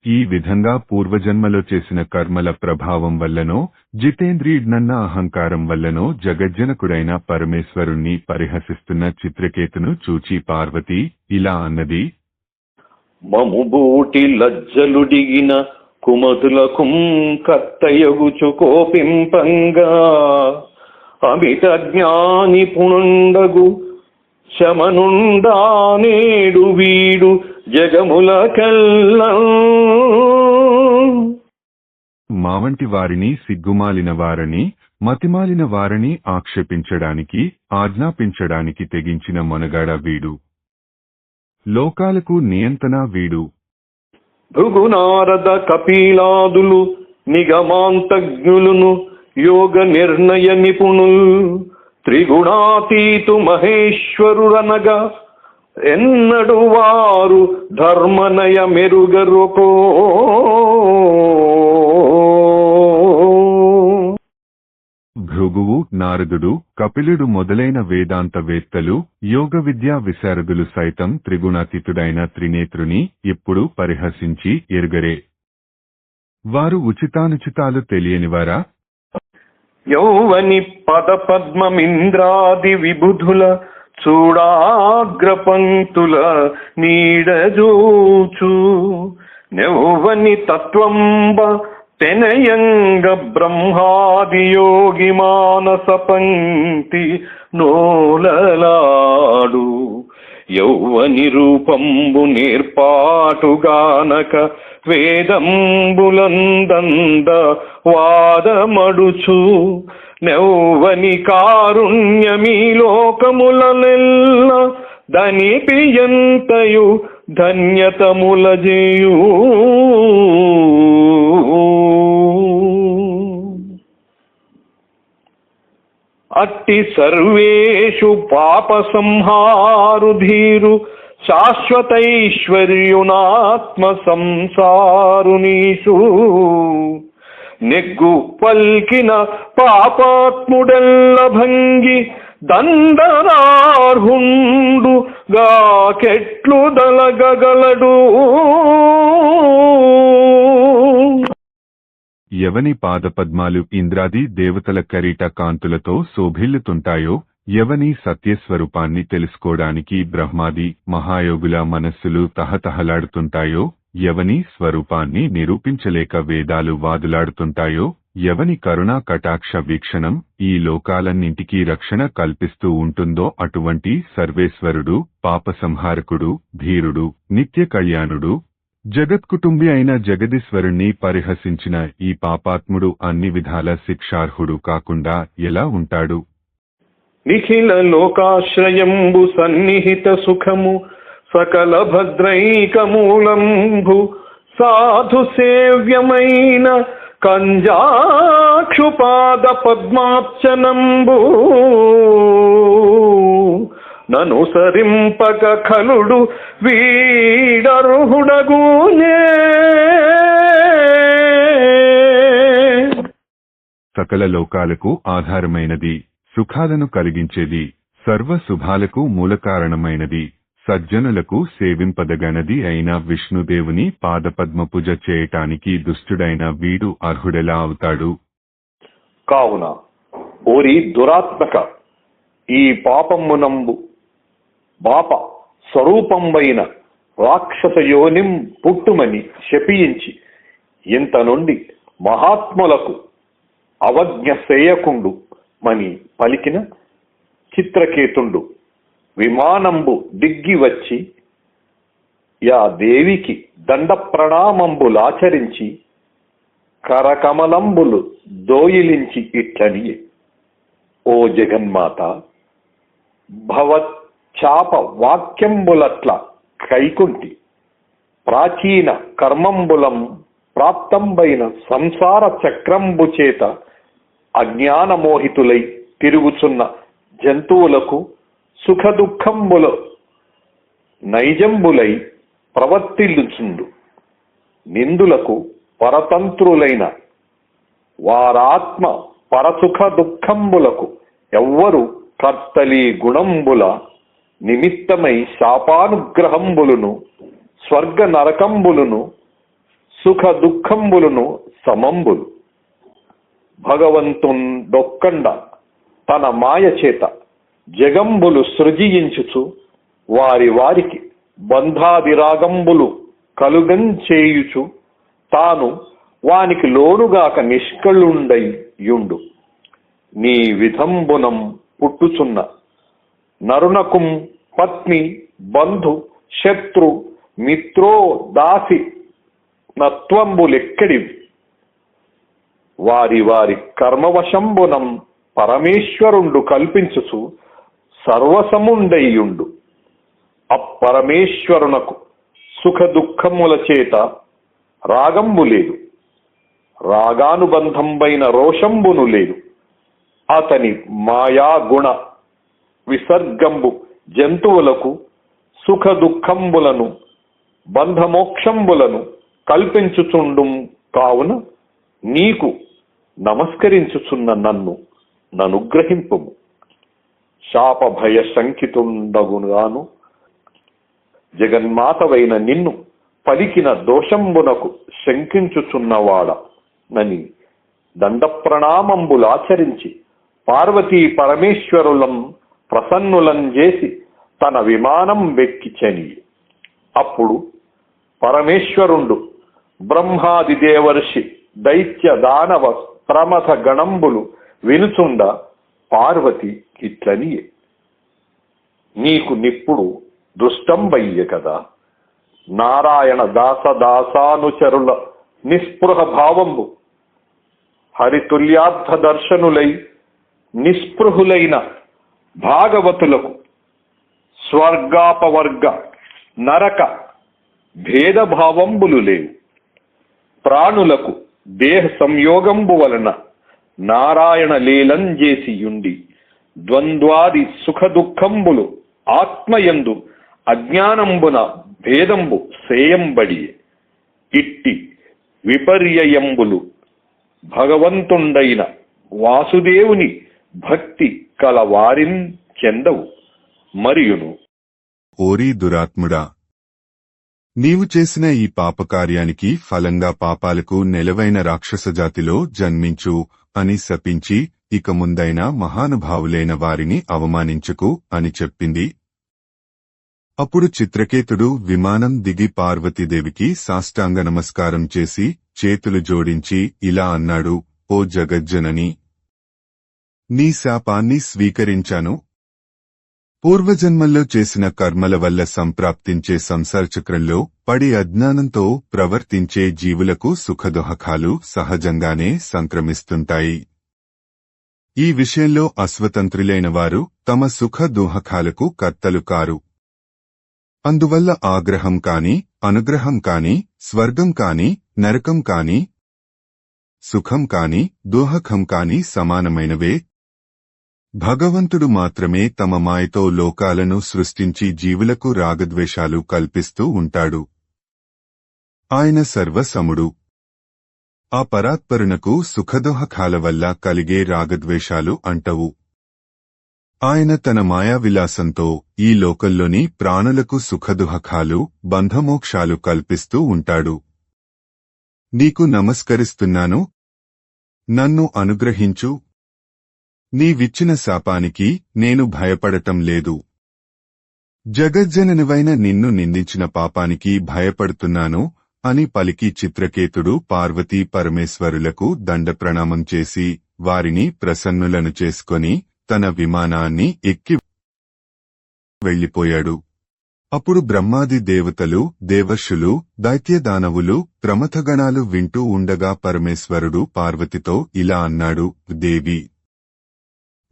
ఈ విధంగా పూర్వజన్మలో చేసిన కర్మల ప్రభావం వల్లనో జితేంద్రియుడ్నన్న అహంకారం వల్లనో జగజ్జనకుడైన పరమేశ్వరుణ్ణి పరిహసిస్తున్న చిత్రకేతును చూచి పార్వతి ఇలా అన్నది. మముబూటి లజ్జలుడిగిన కుమతులకు కత్తయగుచు కోపింపంగా అమిత జ్ఞాని పుణుండగు శమనుండా నేడు వీడు జగములకల్లా. మావంటి వారిని సిగ్గుమాలిన వారని మతిమాలిన వారని ఆక్షేపించడానికి ఆజ్ఞాపించడానికి తెగించిన మొనగాడ వీడు. లోకాలకు నియంతన వీడు. భృగునారద కపిలాదులు నిగమాంతజ్ఞులును యోగ నిర్ణయ నిపుణులు త్రిగుణాతీతు మహేశ్వరురనగా ఎన్నడు వారు ధర్మనయ మెరుగరుకో. భృగువు నారదుడు కపిలుడు మొదలైన వేదాంతవేత్తలు యోగ విద్యా విశారదులు సైతం త్రిగుణాతీతుడైన త్రినేత్రుని ఎప్పుడు పరిహసించి ఎరుగరే. వారు ఉచితానుచితాలు తెలియనివారా? యౌవని పద పద్మమింద్రాది విబుధుల చూడాగ్రపంక్తుల నీడజూచు నెవ్వని తత్వంబ తెనయంగ బ్రహ్మాది యోగి మానస పంక్తి నోలలాడు. యౌవని రూపంబు నేర్పాటుగానక వేదంబులందంద వాదమడుచు నెవ్వని కారుణ్యమీ లోకములనెల్ల ధనిపియంతయు ధన్యతములజేయు. అట్టి సర్వేషు పాప సంహారు ధీరు శాశ్వతైశ్వర్యునాత్మ సంసారునీషు నెగ్గు పల్కిన పాపాత్ముడెల్ల భంగి దండనార్హుండు గాకెట్లు దలగగలడు. ఎవని పాదపద్మాలు ఇంద్రాది దేవతల కరీట కాంతులతో శోభిల్లుతుంటాయో, ఎవని సత్యస్వరూపాన్ని తెలుసుకోవడానికి బ్రహ్మాది మహాయోగుల మనస్సులు తహతహలాడుతుంటాయో, ఎవని స్వరూపాన్ని నిరూపించలేక వేదాలు వాదులాడుతుంటాయో, ఎవని కరుణా కటాక్ష వీక్షణం ఈ లోకాలన్నింటికీ రక్షణ కల్పిస్తూ ఉంటుందో అటువంటి సర్వేశ్వరుడు, పాపసంహారకుడు, ధీరుడు, నిత్య కళ్యాణుడు, జగత్కుటుంబి అయిన జగదీశ్వరుణ్ణి పరిహసించిన ఈ పాపాత్ముడు అన్ని విధాల శిక్షార్హుడు కాకుండా ఎలా ఉంటాడు? నిఖిల లోకాశ్రయంబు సన్నిహిత సుఖము సకల భద్రైకమూలంబు సాధు సేవ్యమైన కంజాక్షుపాద పద్మార్చనంబు ననుసరింపక ఖలుడు వీడర్హుడగునే. సకల లోకాలకు ఆధారమైనది, సుఖాలను కలిగించేది, సర్వ శుభాలకు మూలకారణమైనది, సజ్జనులకు సేవింపదగనది అయిన విష్ణుదేవుని పాదపద్మ పూజ చేయటానికి దుష్టుడైన వీడు అర్హుడెలా అవుతాడు? కావున ఓరి దురాత్మక, ఈ పాపమునంబు పాప స్వరూపంబైన రాక్షస యోనిం పుట్టుమని శపించి ఇంత నుండి మహాత్ములకు అవజ్ఞ సేయకుండు మని పలికిన చిత్రకేతుండు విమానంబు దిగ్గి వచ్చి యా దేవికి దండ ప్రణామంబులాచరించి కరకమలంబులు దోయిలించి ఇట్లని, ఓ జగన్మాత, భవచ్చాప వాక్యంబులట్ల కైకుంటి ప్రాచీన కర్మంబులం ప్రాప్తంబైన సంసార చక్రంబు చేత అజ్ఞానమోహితులై తిరుగుచున్న జంతువులకు సుఖ దుఃఖంబుల నైజంబులై ప్రవర్తిల్లుచుండు నిందులకు పరతంత్రులైన వారాత్మ పరసుఖ దుఃఖంబులకు ఎవ్వరు కర్తలి గుణంబుల నిమిత్తమై శాపానుగ్రహంబులును స్వర్గ నరకంబులును సుఖ దుఃఖంబులును సమంబులు. భగవంతుండొక్కండ తన మాయ చేత జగంబులు సృజించుచు వారి వారికి బంధాదిరాగంబులు కలుగంచేయుచు తాను వానికి లోనుగాక నిష్కళుండయుండు. నీ విధంబునం పుట్టుచున్న నరునకుం పత్ని బంధు శత్రు మిత్రో దాసి నత్వంబులెక్కడివి? వారి వారి కర్మవశంబునం పరమేశ్వరుండు కల్పించుచు సర్వసముండయ్యుండు. అపరమేశ్వరునకు సుఖ దుఃఖముల చేత రాగంబు లేదు, రాగానుబంధంబైన రోషంబును లేదు. అతని మాయాగుణ విసర్గంబు జంతువులకు సుఖ దుఃఖంబులను బంధమోక్షంబులను కల్పించుచుండు. కావున నీకు నమస్కరించుచున్న నన్ను ననుగ్రహింపుము. శాపభయ శంకితుండగుగాను జగన్మాతవైన నిన్ను పలికిన దోషంబునకు శంకించుచున్నవాడ నని దండ ప్రణామంబులాచరించి పార్వతీ పరమేశ్వరులం ప్రసన్నులం చేసి తన విమానం వెక్కిచని. అప్పుడు పరమేశ్వరుండు బ్రహ్మాది దేవర్షి దైత్య దానవ ప్రమథ గణంబులు వినుచుండ పార్వతి ఇట్లని, నీకు నిప్పుడు దృష్టంబయ్య కదా. నారాయణ దాసదాసానుచరుల నిస్పృహ భావంబు హరితుల్యార్థ దర్శనులై నిస్పృహులైన భాగవతులకు స్వర్గాపవర్గ నరక భేదభావంబులు లేవు. ప్రాణులకు దేహ సంయోగంబు వలన నారాయణ లీలంజేసియుండి ద్వంద్వాది సుఖ దుఃఖంబులు ఆత్మయందు అజ్ఞానంబున భేదంబు సేయంబడి. ఇట్టి విపర్యయంబులు భగవంతుండైన వాసుదేవుని భక్తి కల వారిన్ చెందవు. మరియును ఓరి దురాత్ముడా, నీవు చేసిన ఈ పాపకార్యానికి ఫలంగా పాపాలకు నెలవైన రాక్షసజాతిలో జన్మించు అని శపించి ఇక ముందైనా మహానుభావులైన వారిని అవమానించకు అని చెప్పింది. అప్పుడు చిత్రకేతుడు విమానం దిగి పార్వతీదేవికి సాష్టాంగ నమస్కారం చేసి చేతులు జోడించి ఇలా అన్నాడు, ఓ జగజ్జనని, నీ శాపాన్ని స్వీకరించాను. పూర్వజన్మల్లో చేసిన కర్మల వల్ల సంప్రాప్తించే సంసారచక్రంలో పడి అజ్ఞానంతో ప్రవర్తించే జీవులకు సుఖదుహకాలు సహజంగానే సంక్రమిస్తుంటాయి. ఈ విషయంలో అస్వతంత్రులైన వారు తమ సుఖ దుహకాలకు కర్తలు కారు. అందువల్ల ఆగ్రహం కాని, అనుగ్రహం కాని, స్వర్గం కాని, నరకం కాని, సుఖం కాని, దుహకం కాని సమానమైనవే. భగవంతుడు మాత్రమే తమ మాయతో లోకాలను సృష్టించి జీవులకు రాగద్వేషాలు కల్పిస్తూ ఉంటాడు. ఆయన సర్వసముడు. ఆ పరాత్పరునకు సుఖదుహకాల వల్ల కలిగే రాగద్వేషాలు అంటవు. ఆయన తన మాయావిలాసంతో ఈ లోకంలోని ప్రాణులకు సుఖదుహకాలు, బంధమోక్షాలు కల్పిస్తూ ఉంటాడు. నీకు నమస్కరిస్తున్నాను. నన్ను అనుగ్రహించు. నీవిచ్చిన శాపానికి నేను భయపడటం లేదు. జగజ్జననివైన నిన్ను నిందించిన పాపానికి భయపడుతున్నాను అని పలికి చిత్రకేతుడు పార్వతీ పరమేశ్వరులకు దండప్రణామం చేసి వారిని ప్రసన్నులను చేసుకొని తన విమానాన్ని ఎక్కి వెళ్లిపోయాడు. అప్పుడు బ్రహ్మాది దేవతలు, దేవర్షులు, దైత్యదానవులు, ప్రమథగణాలు వింటూ ఉండగా పరమేశ్వరుడు పార్వతితో ఇలా అన్నాడు, దేవి,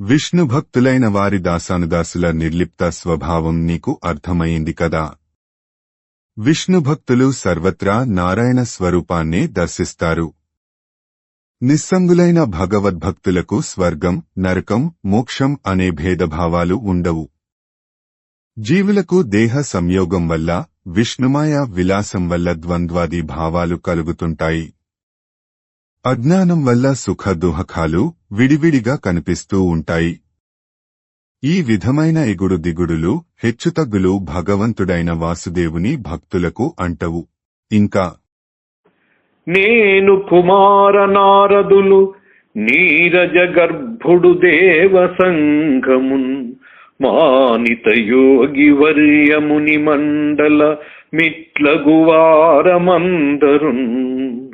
విష్ణుభక్తులైన వారి దాసానుదాసుల నిర్లిప్త స్వభావం నీకు అర్థమైంది కదా. విష్ణుభక్తులు సర్వత్రా నారాయణ స్వరూపాన్నే దర్శిస్తారు. నిస్సంగులైన భగవద్భక్తులకు స్వర్గం, నరకం, మోక్షం అనే భేదభావాలు ఉండవు. జీవులకు దేహ సంయోగం వల్ల, విష్ణుమాయ విలాసం వల్ల ద్వంద్వాది భావాలు కలుగుతుంటాయి. అజ్ఞానం వల్ల సుఖ దుహకాలు విడివిడిగా కనిపిస్తూ ఉంటాయి. ఈ విధమైన ఎగుడు దిగుడులు, హెచ్చుతగ్గులు భగవంతుడైన వాసుదేవుని భక్తులకు అంటవు. ఇంకా నేను కుమార నారదులు నీరజ గర్భుడు దేవ సంఘమున్ మానిత యోగి వర్యముని మండల మిట్లగువారమందరున్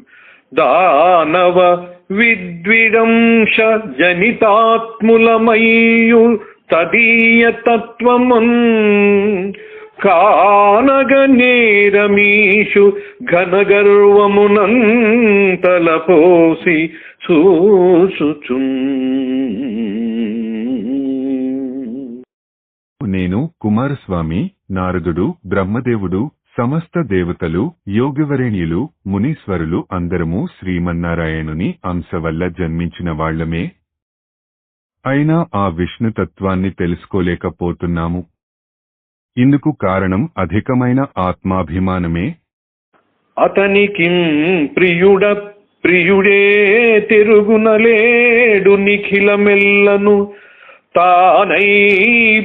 దానవ విద్విడంశ జనితాత్ములమయ్యు తదీయ తత్వమున్ కానగనేరమీషు ఘనగర్వమునంతలపోసి చూసుచున్. నేను కుమారస్వామి, నారదుడు, బ్రహ్మదేవుడు, సమస్త దేవతలు, యోగివరేణ్యులు, మునీశ్వరులు అందరము శ్రీమన్నారాయణుని అంశ వల్ల జన్మించిన వాళ్లమే. అయినా ఆ విష్ణుతత్వాన్ని తెలుసుకోలేకపోతున్నాము. ఇందుకు కారణం అధికమైన ఆత్మాభిమానమే. అతనికి ప్రియుడే తిరుగునలేడు నిఖిలమెల్లను తానై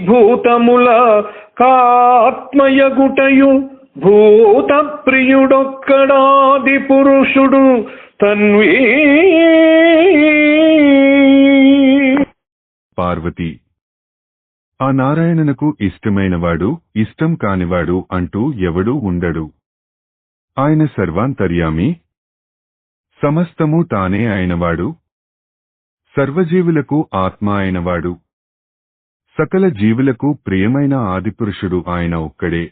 భూతముల కాత్మయగుటయు భూత ప్రియుడొక్కడాది పురుషుడు తన్వీ. పార్వతి, ఆ నారాయణునకు ఇష్టమైనవాడు, ఇష్టం కానివాడు అంటూ ఎవడూ ఉండడు. ఆయన సర్వాంతర్యామి, సమస్తము తానే అయినవాడు, సర్వజీవులకు ఆత్మ అయినవాడు, సకల జీవులకు ప్రియమైన ఆదిపురుషుడు ఆయన ఒక్కడే.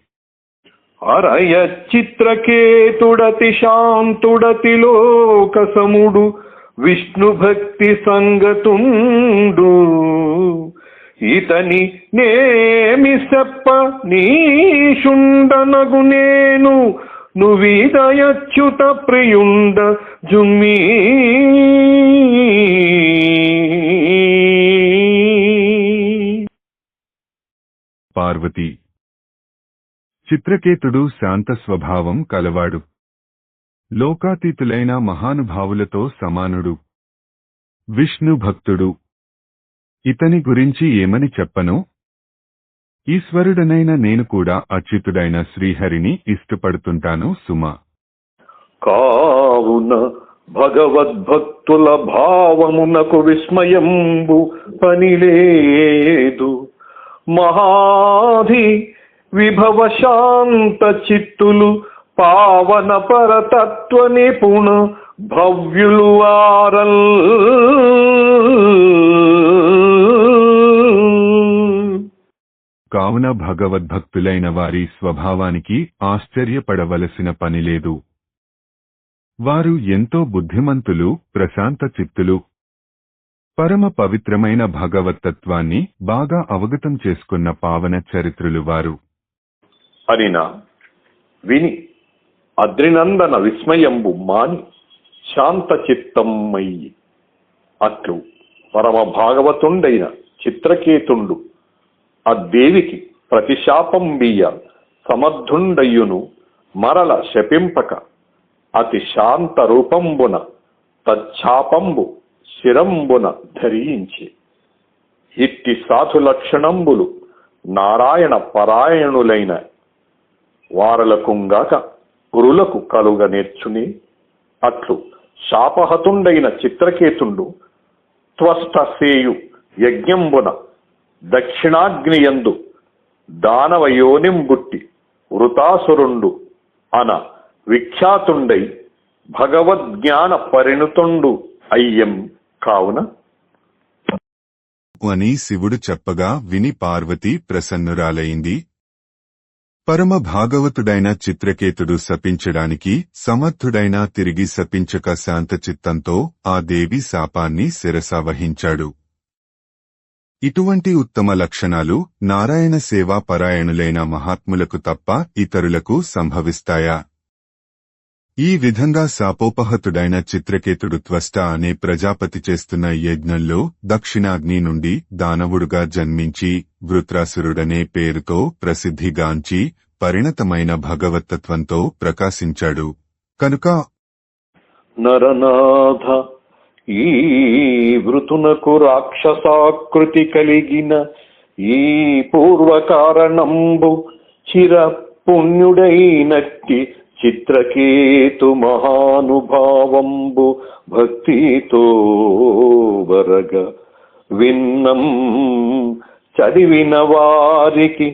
అరయ చిత్రకేతుడతి శాంతుడతి లోకసముడు విష్ణు భక్తి సంగతుండు ఇతని నేమి సెప్ప నీషుండనగు నేను నువ్విదయచ్యుత ప్రియుండ జుమ్మి. పార్వతి, చిత్రకేతుడు శాంత స్వభావం కలవాడు. లోకాతీతులైన మహానుభావులతో సమానుడు. విష్ణు భక్తుడు. ఇతని గురించి ఏమని చెప్పను? ఈశ్వరుడనైన నేను కూడా అచ్యుతుడైన శ్రీహరిని ఇష్టపడుతుంటాను సుమా. కావున భగవద్భక్తుల భావమునకు విస్మయంబు పనిలేదు. మహాధి విభవ శాంత చిత్తులు పావన పరతత్వ నిపుణ భవ్యులు వారల్. కావున భగవద్భక్తులైన వారి స్వభావానికి ఆశ్చర్యపడవలసిన పనిలేదు. వారు ఎంతో బుద్ధిమంతులు, ప్రశాంత చిత్తులు, పరమ పవిత్రమైన భగవత్తత్వాన్ని బాగా అవగతం చేసుకున్న పావన చరిత్రులు వారు. అనినా విని అద్రినందన విస్మయంబు మాని శాంత చిత్తమయ్యి అట్లు పరమ భాగవతుండైన చిత్రకేతుండు ఆ దేవికి ప్రతిశాపం బియ్య సమర్థుండయ్యును మరల శపింపక అతి శాంత రూపంబున తచ్చాపంబు శిరంబున ధరించి ఇట్టి సాధు లక్షణంబులు నారాయణ పరాయణులైన వారలకుంగాక గురులకు కలుగ నేర్చుని అట్లు శాపహతుండైన చిత్రకేతుండు త్వష్టసేయు యజ్ఞంబున దక్షిణాగ్నియందు దానవయోనింబుట్టి వృతాసురుండు అన విఖ్యాతుండై భగవద్జ్ఞాన పరిణుతుండు అయ్యం కావున అని శివుడు చెప్పగా విని పార్వతి ప్రసన్నురాలైంది. పరమ భాగవతుడైన చిత్రకేతుడు శపించడానికి సమర్థుడైనా తిరిగి శపించక శాంతచిత్తంతో ఆ దేవి శాపాన్ని శిరసావహించాడు. ఇటువంటి ఉత్తమ లక్షణాలు నారాయణ సేవా పరాయణులైన మహాత్ములకు తప్ప ఇతరులకు సంభవిస్తాయా? ఈ విధంగా శాపోపహతుడైన చిత్రకేతుడు త్వష్ట అనే ప్రజాపతి చేస్తున్న యజ్ఞంలో దక్షిణాగ్ని నుండి దానవుడుగా జన్మించి వృత్రాసురుడనే పేరుతో ప్రసిద్ధిగాంచి పరిణతమైన భగవత్తత్వంతో ప్రకాశించాడు. కనుక నరనాథ ఈ వృతునకు రాక్షసాకృతి కలిగిన ఈ పూర్వకారణంబు చిర పుణ్యుడైనట్టి చిత్రకేతు మహానుభావంబు భక్తితో వరగ విన్నం చదివిన వారికి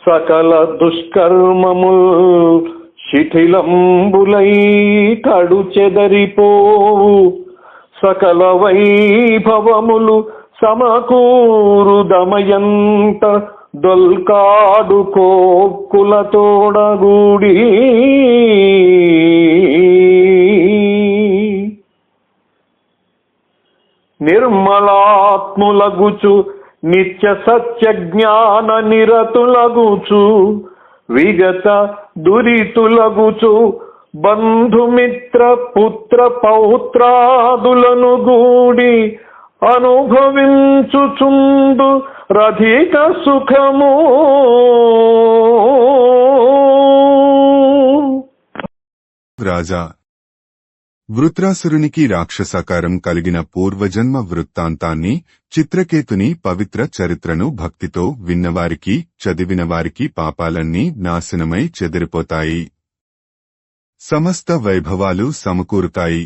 సకల దుష్కర్మముల్ శిథిలంబులై కడు చెదరిపోవు సకల వైభవములు సమకూరు దమయంత దొల్కాడు కోక్కులతోడగూడి నిర్మలాత్ములగుచు నిత్య సత్య జ్ఞాన నిరతులగుచు విగత దురితులగుచు బంధుమిత్ర పుత్ర పౌత్రాదులను గూడి అనుభవించుచుండు రధిక సుఖము. రాజా, వృత్రాసురునికి రాక్షసాకారం కలిగిన పూర్వజన్మ వృత్తాంతాన్ని, చిత్రకేతుని పవిత్ర చరిత్రను భక్తితో విన్నవారికి, చదివినవారికి పాపాలన్నీ నాశనమై చెదిరిపోతాయి. సమస్త వైభవాలు సమకూరుతాయి.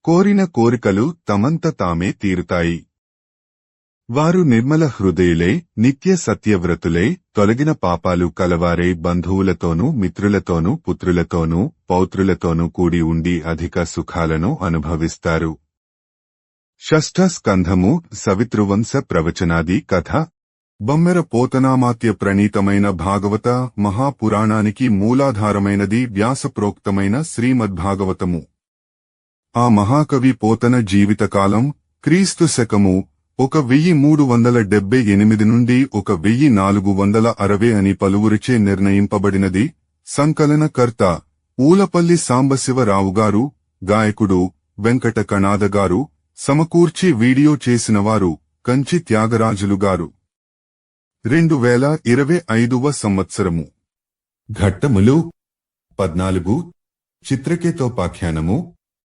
కోరిన కోరికలు తమంత తామే తీరుతాయి. వారు నిర్మల హృదయులై, నిత్య సత్యవ్రతులై, తొలగిన పాపాలు కలవారై బంధువులతోనూ మిత్రులతోనూ పుత్రులతోనూ పౌత్రులతోనూ కూడి ఉండి అధిక సుఖాలను అనుభవిస్తారు. షష్ఠ స్కంధము సవితృవంశ ప్రవచనాది కథ. బొమ్మెర పోతనామాత్య ప్రణీతమైన భాగవత మహాపురాణానికి మూలాధారమైనది వ్యాసప్రోక్తమైన శ్రీమద్భాగవతము. ఆ మహాకవి పోతన జీవితకాలం క్రీస్తు శకము 1378 నుండి 1460 అని పలువురిచే నిర్ణయింపబడినది. సంకలనకర్త ఊలపల్లి సాంబశివరావుగారు, గాయకుడు వెంకట కణాదగారు, సమకూర్చి వీడియో చేసినవారు కంచి త్యాగరాజులుగారు. 2025వ సంవత్సరము. ఘట్టములు 14. చిత్రకేతోపాఖ్యానము